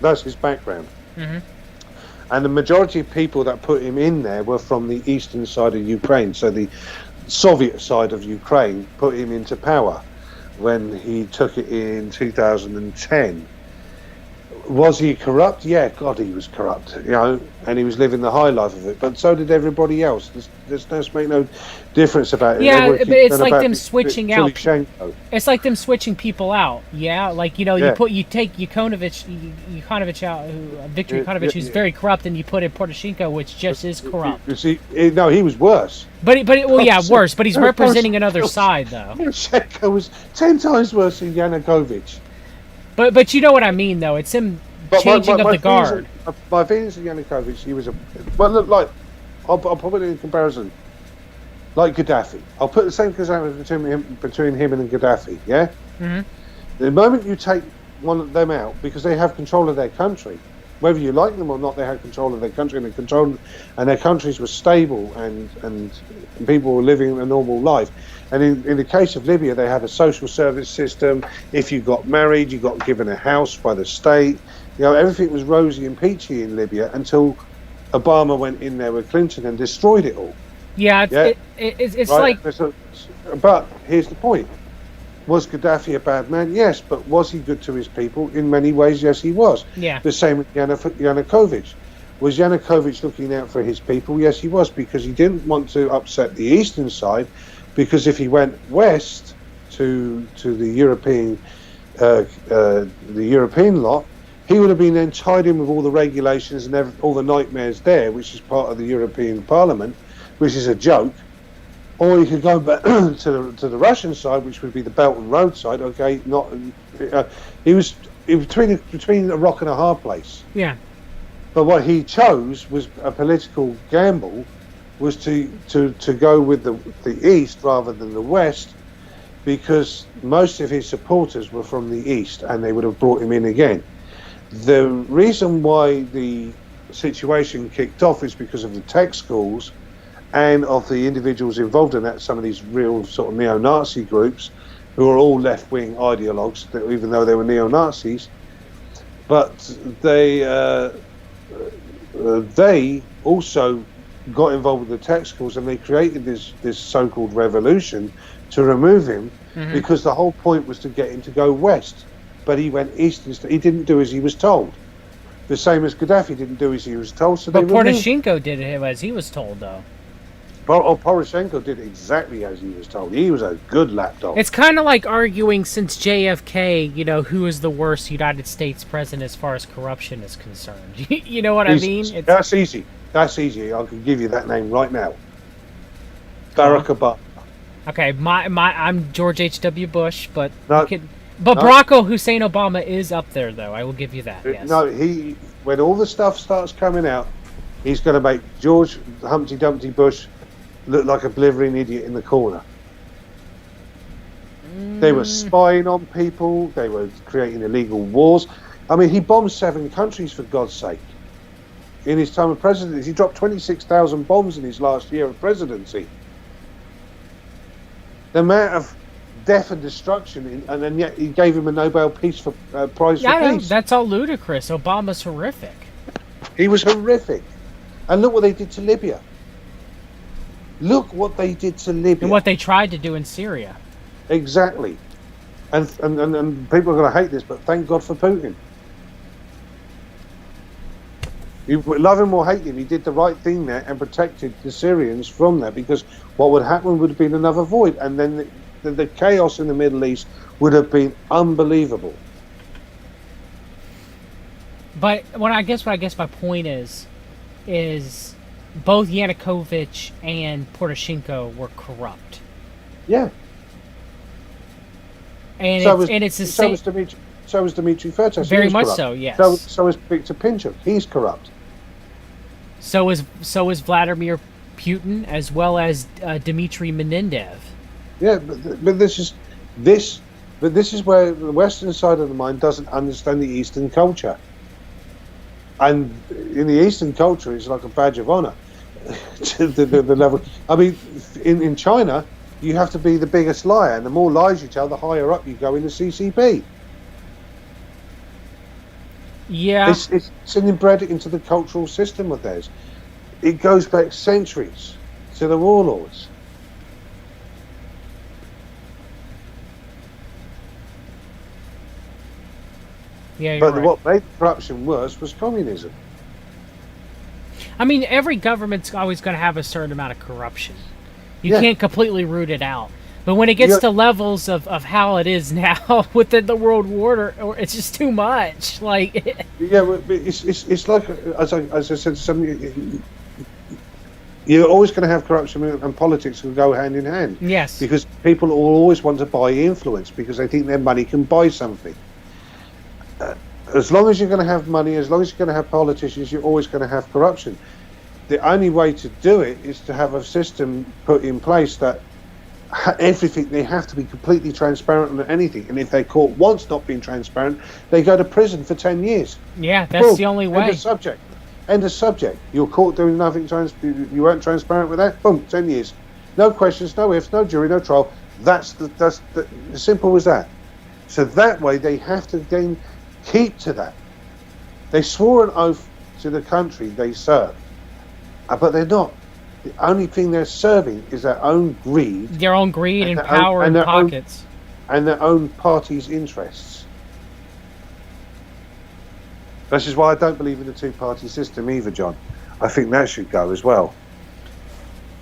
that's his background. And the majority of people that put him in there were from the eastern side of Ukraine, so the Soviet side of Ukraine put him into power when he took it in 2010. Was he corrupt? Yeah, God, he was corrupt, and he was living the high life of it. But so did everybody else. There's make no difference about it. Yeah, but it's like them switching out. It's like them switching people out. Yeah, like you take Yanukovych out, Viktor Yanukovych, who's very corrupt, and you put in Poroshenko, which just is corrupt. You see, no, he was worse. Worse. But he's representing another side, though. Poroshenko was 10 times worse than Yanukovych. But you know what I mean, though. It's him changing of the guard. My feelings of Yanukovych, he was I'll put it in comparison. Like Gaddafi. I'll put the same comparison between him and Gaddafi, yeah? The moment you take one of them out, because they have control of their country, whether you like them or not, they had control of their country, and their countries were stable, and people were living a normal life. And in the case of Libya, they had a social service system. If you got married, you got given a house by the state. Everything was rosy and peachy in Libya until Obama went in there with Clinton and destroyed it all. It's right? But here's the point. Was Gaddafi a bad man? Yes, but was he good to his people? In many ways, yes, he was. Yeah. The same with Yanukovych. Was Yanukovych looking out for his people? Yes, he was, because he didn't want to upset the eastern side. Because if he went west to the European lot, he would have been then tied in with all the regulations and all the nightmares there, which is part of the European Parliament, which is a joke. Or he could go back to the Russian side, which would be the Belt and Road side. Okay, he was between a rock and a hard place. Yeah. But what he chose was a political gamble was to go with the East rather than the West, because most of his supporters were from the East and they would have brought him in again. The reason why the situation kicked off is because of the tech schools and of the individuals involved in that, some of these real sort of neo-Nazi groups who are all left-wing ideologues, even though they were neo-Nazis. But they also got involved with the tech schools, and they created this so-called revolution to remove him, because the whole point was to get him to go west. But he went east instead. He didn't do as he was told. The same as Gaddafi didn't do as he was told. So but Poroshenko did it as he was told, though. Poroshenko did exactly as he was told. He was a good lapdog. It's kind of like arguing since JFK, who is the worst United States president as far as corruption is concerned. You know what I mean? That's easy. That's easy. I can give you that name right now. Barack Obama. Okay, I'm George H.W. Bush, but no, Barack Hussein Obama is up there, though. I will give you that. Yes. No, when all the stuff starts coming out, he's going to make George Humpty Dumpty Bush look like a blithering idiot in the corner. They were spying on people. They were creating illegal wars. I mean, he bombed 7 countries, for God's sake. In his time of presidency, he dropped 26,000 bombs in his last year of presidency. The amount of death and destruction, and yet he gave him a Nobel Prize for Peace. That's all ludicrous. Obama's horrific. He was horrific. And look what they did to Libya. Look what they did to Libya. And what they tried to do in Syria. Exactly. And people are going to hate this, but thank God for Putin. You love him or hate him, he did the right thing there and protected the Syrians from that, because what would happen would have been another void, and then the chaos in the Middle East would have been unbelievable. But I guess my point is both Yanukovych and Poroshenko were corrupt. Yeah. And it's the same. So was Dmitry Firtash. Very much so, yes. So is Viktor Pinchuk. He's corrupt. So is Vladimir Putin, as well as Dmitry Medvedev. Yeah, but this is where the Western side of the mind doesn't understand the Eastern culture. And in the Eastern culture, it's like a badge of honor to the level. I mean, in China, you have to be the biggest liar, and the more lies you tell, the higher up you go in the CCP. Yeah, it's inbred into the cultural system of theirs. It goes back centuries to the warlords. Yeah, but right. What made corruption worse was communism. I mean, every government's always going to have a certain amount of corruption. You can't completely root it out. But when it gets to levels of how it is now within the world order, it's just too much. Like, it's like as I said, you're always going to have corruption, and politics will go hand in hand. Yes, because people will always want to buy influence because they think their money can buy something. As long as you're going to have money, as long as you're going to have politicians, you're always going to have corruption. The only way to do it is to have a system put in place that everything, they have to be completely transparent on anything, and if they're caught once not being transparent, they go to prison for 10 years. Yeah, that's the only way. End of subject. You're caught doing nothing, you weren't transparent with that, boom, 10 years. No questions, no ifs, no jury, no trial. That's the simple as that. So that way they have to then keep to that. They swore an oath to the country they serve, but they're not. The only thing they're serving is their own greed. Their own greed and power and pockets. And their own party's interests. This is why I don't believe in the two-party system either, John. I think that should go as well.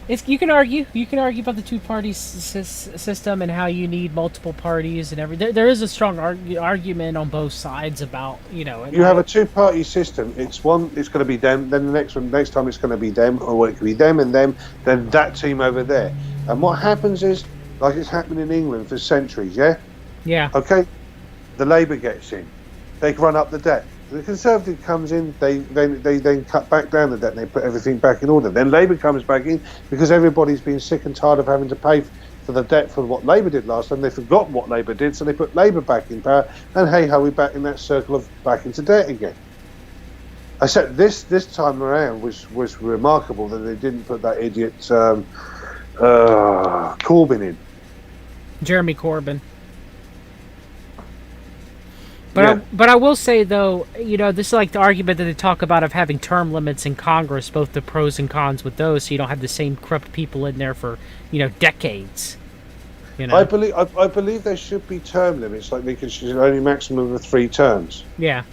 You can argue about the two-party system and how you need multiple parties and everything. There is a strong argument on both sides about, You have a two-party system. It's going to be them. Then the next time it's going to be them, or it could be them and them. Then that team over there. And what happens is, like it's happened in England for centuries. Yeah. Yeah. Okay. The Labour gets in. They run up the debt. The Conservative comes in, they then cut back down the debt and they put everything back in order. Then Labour comes back in because everybody's been sick and tired of having to pay for the debt for what Labour did last time. They forgot what Labour did, so they put Labour back in power, and hey ho, we're back in that circle of back into debt again. Except this time around was remarkable that they didn't put that idiot Corbyn in. Jeremy Corbyn. But I will say, though, this is like the argument that they talk about of having term limits in Congress, both the pros and cons with those, so you don't have the same corrupt people in there for, decades. I believe there should be term limits, like they should only maximum of 3 terms. Yeah.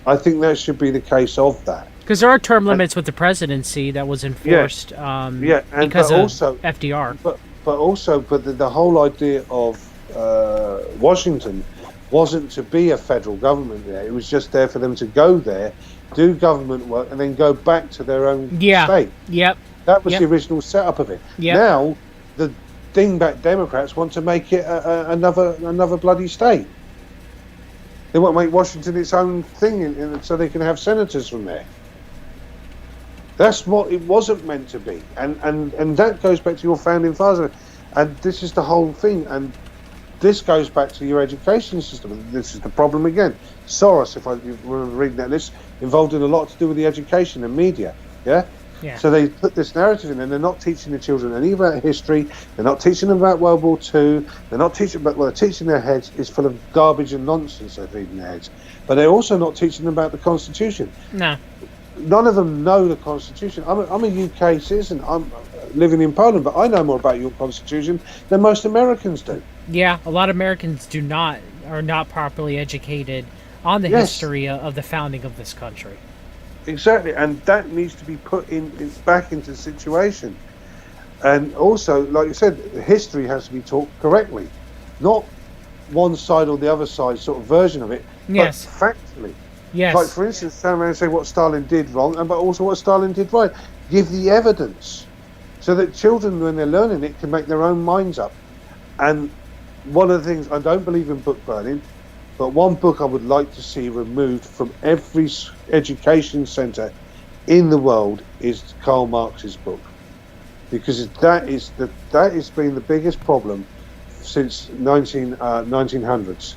I think that should be the case of that. Because there are term limits with the presidency that was enforced because of FDR. But the whole idea of Washington wasn't to be a federal government there. It was just there for them to go there, do government work, and then go back to their own state. Yep. That was the original setup of it. Yep. Now, the dingbat Democrats want to make it another bloody state. They want to make Washington its own thing, so they can have senators from there. That's what it wasn't meant to be, and that goes back to your founding fathers. And this is the whole thing, and this goes back to your education system. This is the problem again. Soros, if I remember reading that list, involved in a lot to do with the education and media. Yeah. So they put this narrative in, and they're not teaching the children any about history. They're not teaching them about World War II. They're not teaching, but they're teaching their heads is full of garbage and nonsense. They're feeding their heads, but they're also not teaching them about the Constitution. No. None of them know the Constitution. I'm a UK citizen. I'm living in Poland, but I know more about your Constitution than most Americans do. Yeah, a lot of Americans are not properly educated on the history of the founding of this country. Exactly, and that needs to be put back into the situation. And also, like you said, history has to be taught correctly, not one side or the other side sort of version of it, but factually. Yes. Like, for instance, stand around and say what Stalin did wrong, but also what Stalin did right. Give the evidence so that children, when they're learning it, can make their own minds up. And one of the things, I don't believe in book burning, but one book I would like to see removed from every education centre in the world is Karl Marx's book, because that has been the biggest problem since 1900s.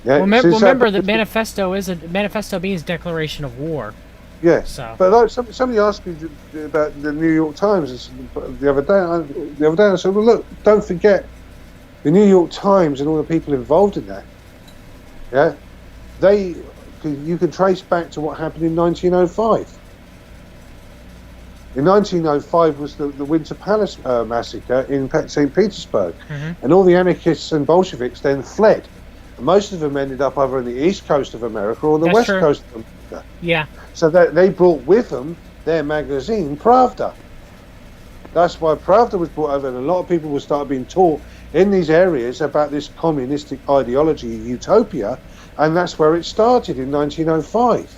Yeah, well, remember that manifesto means declaration of war. Yeah, so. But like somebody asked me about the New York Times the other day. I said, well, look, don't forget the New York Times and all the people involved in that. Yeah, you can trace back to what happened in 1905. In 1905 was the Winter Palace massacre in St. Petersburg, and all the anarchists and Bolsheviks then fled. And most of them ended up either on the east coast of America or the west coast of America. Yeah. So they brought with them their magazine, Pravda. That's why Pravda was brought over, and a lot of people will start being taught in these areas about this communistic ideology, utopia, and that's where it started in 1905.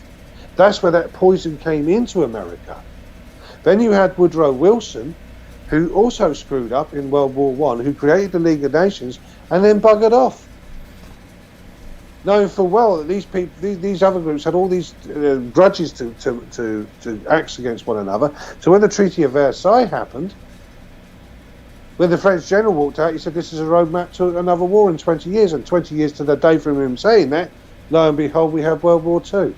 That's where that poison came into America. Then you had Woodrow Wilson, who also screwed up in World War I, who created the League of Nations and then buggered off, knowing full well that these people, these other groups had all these grudges to act against one another. So when the Treaty of Versailles happened, when the French general walked out, he said this is a roadmap to another war in 20 years, and 20 years to the day from him saying that, lo and behold, we have World War II.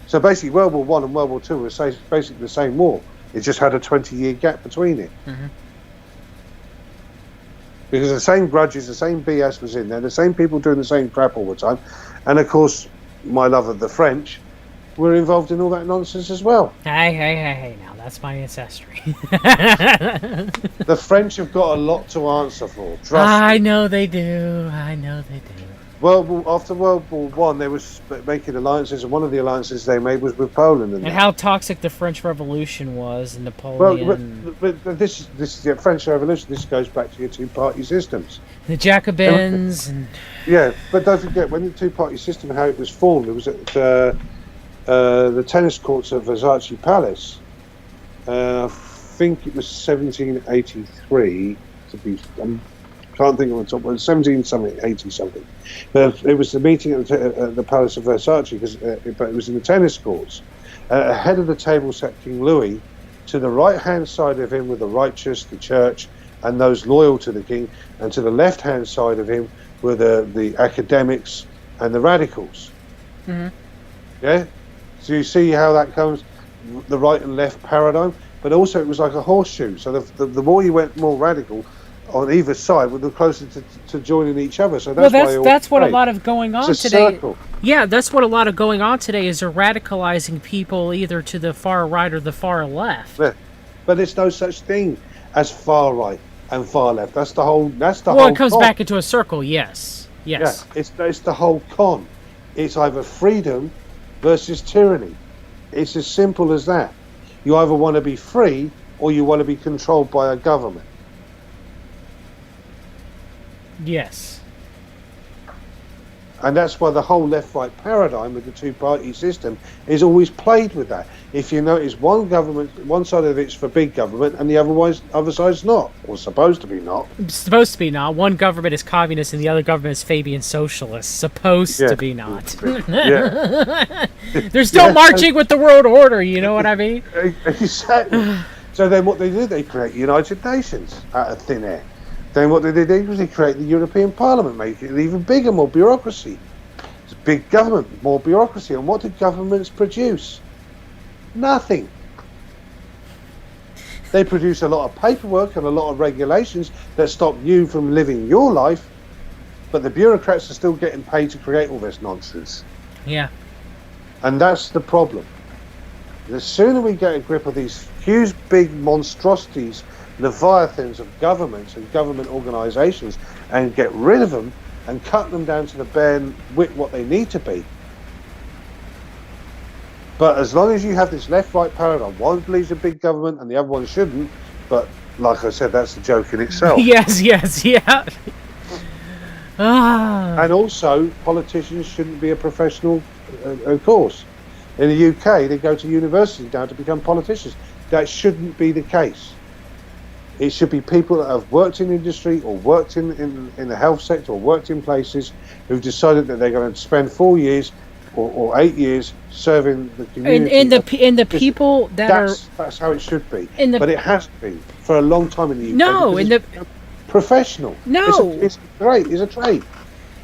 So basically World War I and World War II were basically the same war. It just had a 20-year gap between it. Because the same grudges, the same BS was in there, the same people doing the same crap all the time. And of course, my love of the French were involved in all that nonsense as well. Hey, now that's my ancestry. The French have got a lot to answer for. I know they do. Well, after World War I, they were making alliances, and one of the alliances they made was with Poland. And how toxic the French Revolution was, and Napoleon. Well, but this is the French Revolution. This goes back to your two-party systems. The Jacobins. Yeah, but don't forget, when the two-party system, how it was formed, it was at the tennis courts at Versailles Palace. I think it was 1783, I'm can't think of the top one. 17 something, 80 something. But it was the meeting at the Palace of Versailles, but it was in the tennis courts. Ahead of the table sat King Louis. To the right-hand side of him were the righteous, the church, and those loyal to the king. And to the left-hand side of him were the academics and the radicals. Mm-hmm. Yeah? So you see how that comes, the right and left paradigm? But also it was like a horseshoe. So the more you went more radical on either side, the closer to joining each other. So that's what a lot of going on it's a today. Circle. Yeah, that's what a lot of going on today is they're radicalizing people either to the far right or the far left. Yeah. But there's no such thing as far right and far left. That's the whole. Well, it comes back into a circle. Yes. Yes. Yeah, it's the whole con. It's either freedom versus tyranny. It's as simple as that. You either want to be free or you want to be controlled by a government. Yes. And that's why the whole left-right paradigm with the two-party system is always played with that. If you notice, one side of it's for big government, and the other side's not, or supposed to be not. Supposed to be not. One government is communist, and the other government is Fabian socialist. Supposed to be not. Yeah. They're still marching with the world order. You know what I mean? Exactly. So then, what they do, they create the United Nations out of thin air. Then what did they do? Was they create the European Parliament, make it even bigger, more bureaucracy. It's big government, more bureaucracy. And what did governments produce? Nothing. They produce a lot of paperwork and a lot of regulations that stop you from living your life, but the bureaucrats are still getting paid to create all this nonsense. Yeah. And that's the problem. The sooner we get a grip of these huge, big monstrosities, leviathans of governments and government organisations, and get rid of them and cut them down to the bare wit what they need to be. But as long as you have this left-right paradigm, one believes in big government and the other one shouldn't, but like I said, that's the joke in itself. Yes, yeah. And also, politicians shouldn't be a professional course. In the UK, they go to university now to become politicians. That shouldn't be the case. It should be people that have worked in industry or worked in the health sector or worked in places who've decided that they're going to spend 4 years or 8 years serving the community. And the people that's how it should be. But it has been for a long time in the UK. No, it's professional. No, it's great. It's a trade.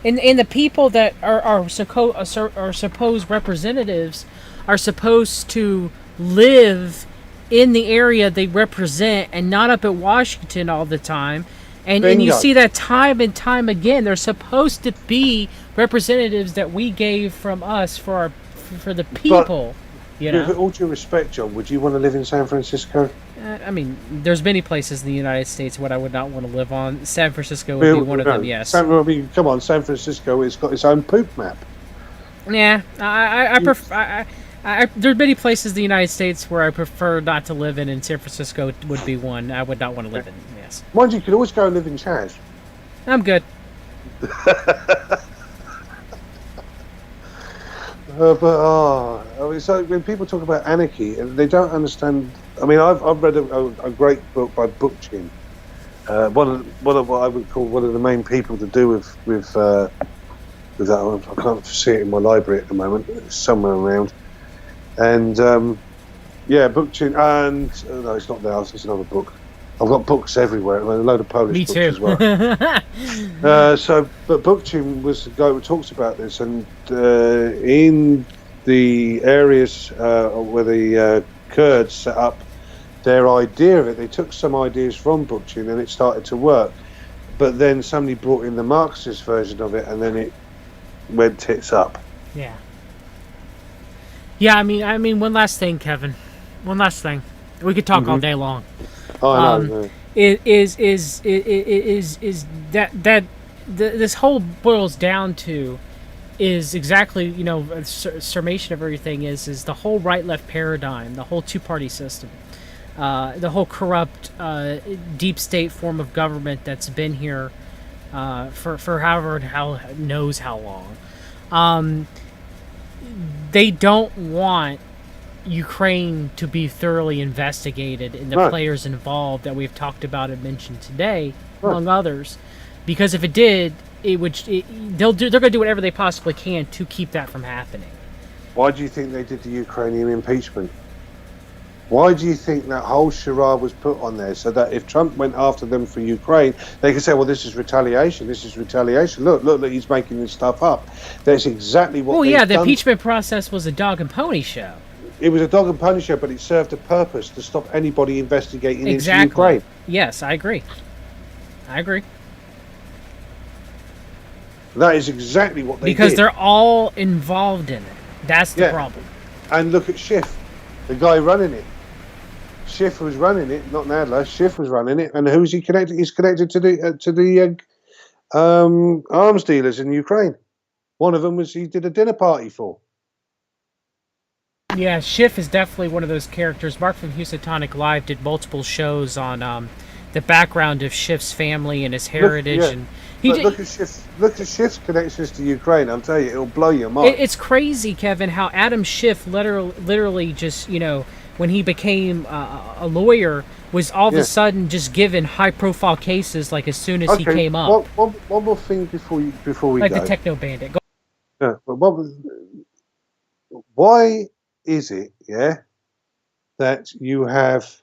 And the people that are supposed representatives are supposed to live in the area they represent and not up at Washington all the time. And you see that time and time again. They're supposed to be representatives that we gave from us for the people. But, with all due respect, John, would you want to live in San Francisco? I mean, there's many places in the United States what I would not want to live on. San Francisco would be one of them, yes. Come on, San Francisco, it's got its own poop map. Yeah, I prefer... there's many places in the United States where I prefer not to live in, and San Francisco would be one I would not want to live in, yes. Mind you could always go and live in Chaz. I'm good. So when people talk about anarchy, they don't understand. I mean, I've read a great book by Bookchin. One of what I would call one of the main people to do with that. I can't see it in my library at the moment. It's somewhere around. And Bookchin, and no, it's not there. It's another book. I've got books everywhere. I mean, a load of Polish books as well. But Bookchin was the guy who talks about this, and in the areas where the Kurds set up their idea of it, they took some ideas from Bookchin, and it started to work. But then somebody brought in the Marxist version of it, and then it went tits up. Yeah. Yeah, I mean, one last thing, Kevin. One last thing. We could talk all day long. Oh, no. Is that this whole boils down to is exactly, a summation of everything is the whole right-left paradigm, the whole two-party system, the whole corrupt deep state form of government that's been here for how knows how long. They don't want Ukraine to be thoroughly investigated and the players involved that we've talked about and mentioned today, among others. because if it did, they're going to do whatever they possibly can to keep that from happening. Why do you think they did the Ukrainian impeachment? Why do you think that whole charade was put on there so that if Trump went after them for Ukraine, they could say, well, this is retaliation, this is retaliation. Look, he's making this stuff up. That's exactly what the impeachment process was a dog and pony show. It was a dog and pony show, but it served a purpose to stop anybody investigating into Ukraine. Yes, I agree. That is exactly what they did. Because they're all involved in it. That's the problem. And look at Schiff, the guy running it. Schiff was running it, not Nadler. Schiff was running it, and who's he connected? He's connected to the arms dealers in Ukraine. One of them was he did a dinner party for. Yeah, Schiff is definitely one of those characters. Mark from Housatonic Live did multiple shows on the background of Schiff's family and his heritage, and look at Schiff's connections to Ukraine. I'll tell you, it'll blow your mind. It's crazy, Kevin, how Adam Schiff literally just, when he became a lawyer, was all of a sudden just given high-profile cases like as soon as he came up. One more thing before we go. Like the Techno Bandit. Yeah, but why is it, that you have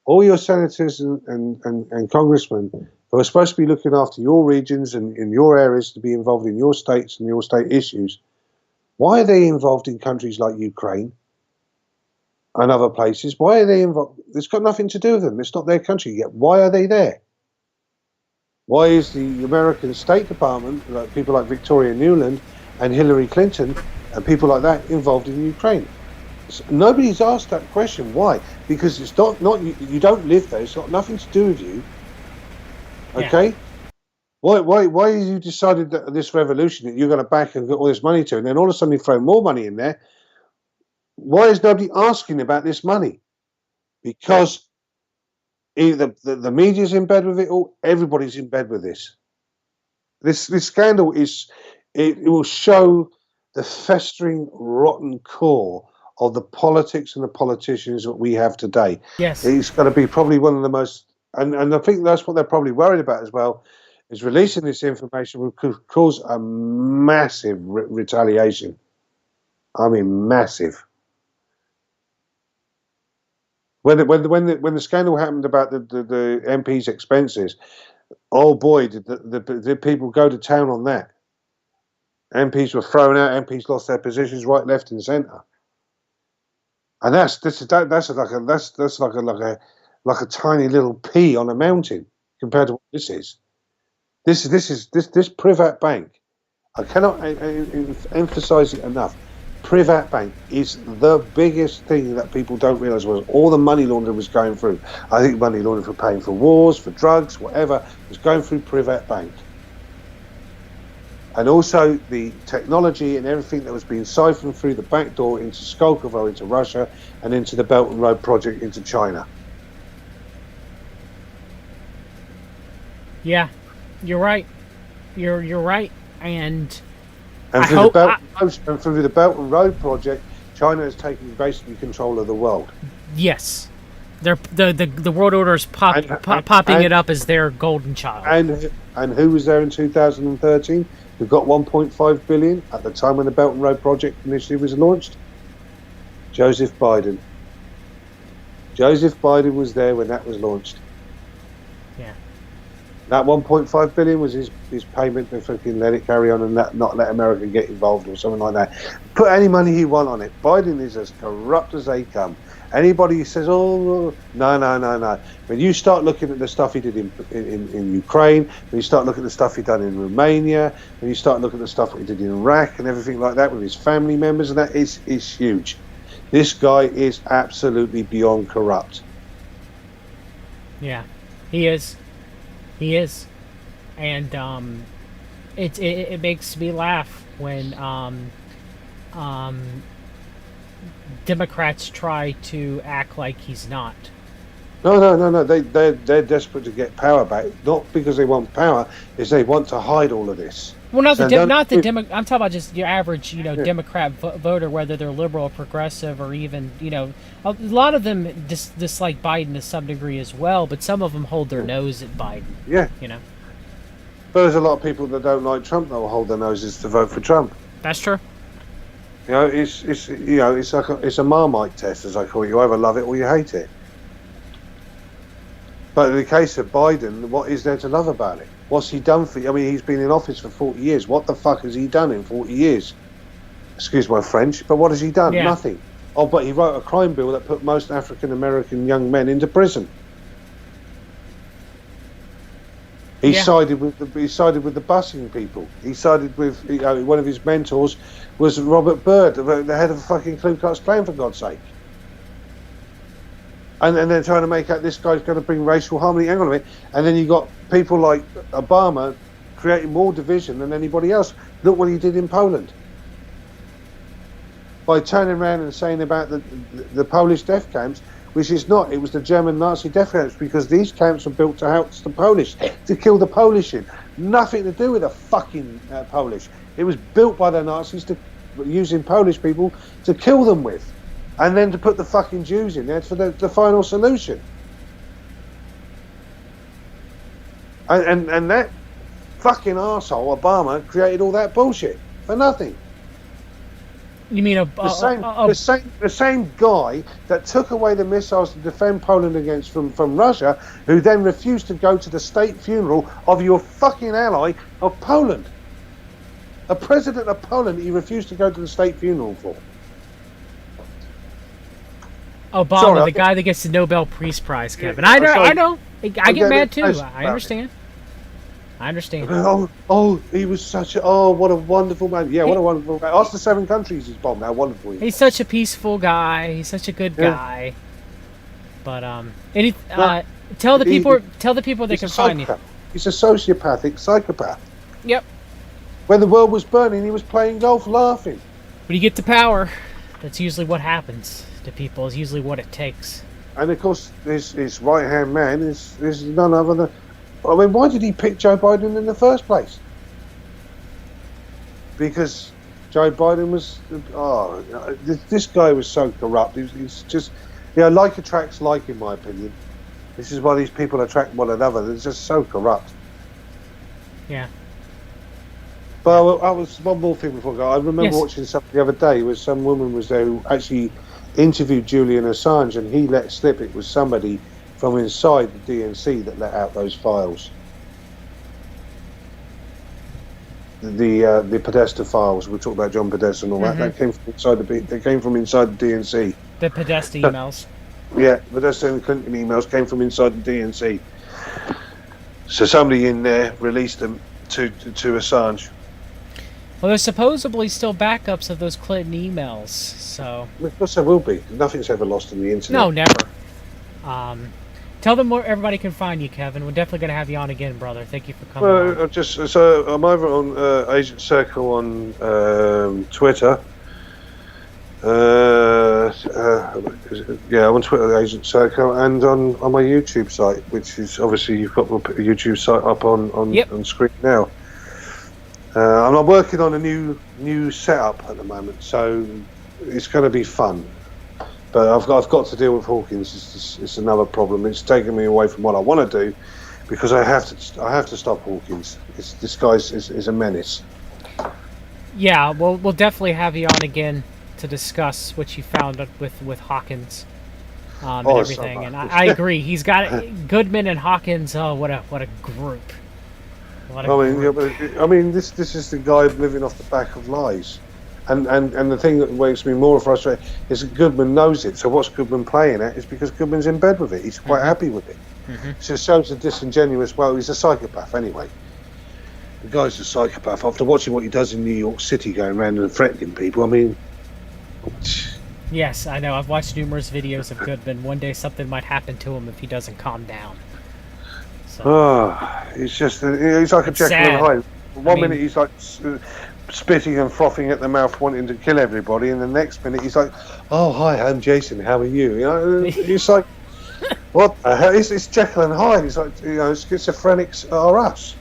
all your senators and congressmen who are supposed to be looking after your regions and in your areas to be involved in your states and your state issues? Why are they involved in countries like Ukraine and other places? Why are they involved? It's got nothing to do with them. It's not their country yet. Why are they there? Why is the American State Department, like people like Victoria Nuland and Hillary Clinton and people like that, involved in Ukraine? Nobody's asked that question. Why? Because it's not you don't live there. It's got nothing to do with you. Okay? Yeah. Why have you decided that this revolution that you're going to back and get all this money to, and then all of a sudden you throw more money in there? Why is nobody asking about this money? Because either the media's in bed with it, or everybody's in bed with this. This scandal it will show the festering, rotten core of the politics and the politicians that we have today. Yes, it's going to be probably one of the most, and I think that's what they're probably worried about as well, is releasing this information will cause a massive retaliation. I mean, massive. When the scandal happened about the MP's expenses, oh boy, did people go to town on that. MPs were thrown out. MPs lost their positions right, left, and centre. And that's like a tiny little pea on a mountain compared to what this is. This Privat Bank. I cannot emphasise it enough. Privat Bank is the biggest thing that people don't realise was all the money laundering was going through. I think money laundering for paying for wars, for drugs, whatever, was going through Privat Bank. And also the technology and everything that was being siphoned through the back door into Skolkovo, into Russia, and into the Belt and Road Project into China. Yeah, you're right. You're right. And through the Belt and Road Project, China has taken basically control of the world. Yes. The world order is popping it up as their golden child. And who was there in 2013? Who got 1.5 billion at the time when the Belt and Road Project initiative was launched? Joseph Biden. Joseph Biden was there when that was launched. Yeah. That 1.5 billion was his payment to fucking let it carry on and not let America get involved or something like that. Put any money he want on it. Biden is as corrupt as they come. Anybody who says, oh, no. When you start looking at the stuff he did in Ukraine, when you start looking at the stuff he done in Romania, when you start looking at the stuff he did in Iraq and everything like that with his family members, and that is huge. This guy is absolutely beyond corrupt. Yeah, he is. He is. And it makes me laugh when Democrats try to act like he's not. No. They're desperate to get power back, not because they want power, is they want to hide all of this. Well, I'm talking about just your average, Democrat voter, whether they're liberal or progressive, or even, a lot of them dislike Biden to some degree as well, but some of them hold their nose at Biden. Yeah. But there's a lot of people that don't like Trump that will hold their noses to vote for Trump. That's true. You know, it's a Marmite test, as I call it. You either love it or you hate it. But in the case of Biden, what is there to love about it? What's he done for you? I mean, he's been in office for 40 years. What the fuck has he done in 40 years? Excuse my French, but what has he done? Yeah. Nothing. Oh, but he wrote a crime bill that put most African-American young men into prison. He sided with the busing people. He sided with one of his mentors was Robert Byrd, the head of the fucking Ku Klux Klan, for God's sake. And they're trying to make out this guy's going to bring racial harmony. Hang on a minute. And then you got people like Obama creating more division than anybody else. Look what he did in Poland. By turning around and saying about the Polish death camps, which is not. It was the German Nazi death camps, because these camps were built to house the Polish, to kill the Polish in. Nothing to do with the fucking Polish. It was built by the Nazis using Polish people to kill them with. And then to put the fucking Jews in there for the final solution. And that fucking arsehole, Obama, created all that bullshit for nothing. You mean the same guy that took away the missiles to defend Poland from Russia, who then refused to go to the state funeral of your fucking ally of Poland. A president of Poland he refused to go to the state funeral for. Obama, Sorry, the guy that gets the Nobel Peace Prize, Kevin. I know. I get mad too. I understand. Oh, he was what a wonderful man. Yeah, what a wonderful man. Ask the 7 countries he's bombed, how wonderful he is. He's such a peaceful guy. He's such a good guy. But tell the people they can find you. He's a sociopathic psychopath. Yep. When the world was burning, he was playing golf, laughing. When you get to power, that's usually what happens to people. Is usually what it takes. And of course, his right-hand man is none other than... I mean, why did he pick Joe Biden in the first place? Because Joe Biden was... this guy was so corrupt. He's just... like attracts like, in my opinion. This is why these people attract one another. They're just so corrupt. Yeah. But I was one more thing before I go. I remember watching something the other day where some woman was there who actually interviewed Julian Assange, and he let slip it was somebody from inside the DNC that let out those files. The Podesta files. We talked about John Podesta and all that. That came from inside the DNC. The Podesta emails. Yeah, Podesta and Clinton emails came from inside the DNC. So somebody in there released them to Assange. Well, there's supposedly still backups of those Clinton emails, so... Of course there will be. Nothing's ever lost on the internet. No, never. Tell them where everybody can find you, Kevin. We're definitely going to have you on again, brother. Thank you for coming on. So I'm over on Agent Circle on Twitter. I'm on Twitter, Agent Circle, and on my YouTube site, which is obviously you've got my YouTube site up on screen now. I'm working on a new setup at the moment, so it's going to be fun. But I've got to deal with Hawkins. It's another problem. It's taken me away from what I want to do, because I have to stop Hawkins. This guy is a menace. Yeah, we'll definitely have you on again to discuss what you found with Hawkins and everything. So and I agree. He's got Goodman and Hawkins. Oh, what a group! I mean, this is the guy living off the back of lies. And the thing that makes me more frustrated is that Goodman knows it. So what's Goodman playing at is because Goodman's in bed with it. He's quite happy with it. It just shows a disingenuous... Well, he's a psychopath anyway. The guy's a psychopath. After watching what he does in New York City, going around and threatening people, I mean... Yes, I know. I've watched numerous videos of Goodman. One day something might happen to him if he doesn't calm down. So. He's like a Jekyll and Hyde. One minute he's like... spitting and frothing at the mouth, wanting to kill everybody, and the next minute he's like, "Oh, hi, I'm Jason. How are you?" You know, it's like, what the hell? It's Jekyll and Hyde. It's like, schizophrenics are us.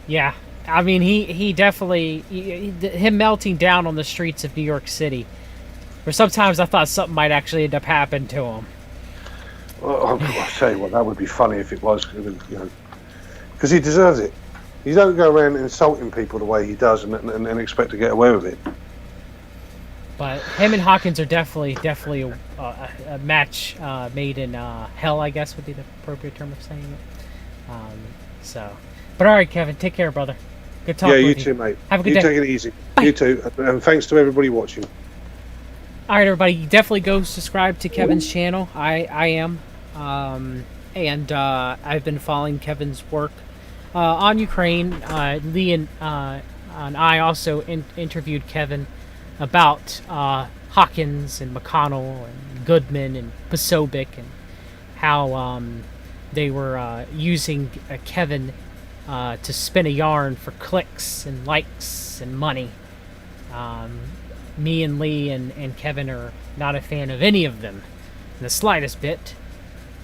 Yeah, I mean, he definitely him melting down on the streets of New York City, where sometimes I thought something might actually end up happening to him. Well, I'll tell you what, that would be funny if it was, because he deserves it. You don't go around insulting people the way he does and expect to get away with it. But him and Hawkins are definitely a match made in hell, I guess would be the appropriate term of saying it. But all right, Kevin, take care, brother. Good talking Yeah, you with too, mate. Have a good you day. Take it easy. Bye. You too. And thanks to everybody watching. All right, everybody, definitely go subscribe to Kevin's channel. I am. And I've been following Kevin's work on Ukraine. Lee and I also interviewed Kevin about Hawkins and McConnell and Goodman and Posobiec and how they were using Kevin to spin a yarn for clicks and likes and money. Me and Lee and Kevin are not a fan of any of them in the slightest bit.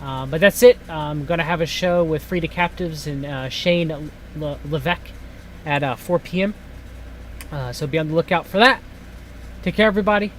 But that's it. I'm going to have a show with Free to Captives and Shane Levesque at 4 p.m. So be on the lookout for that. Take care, everybody.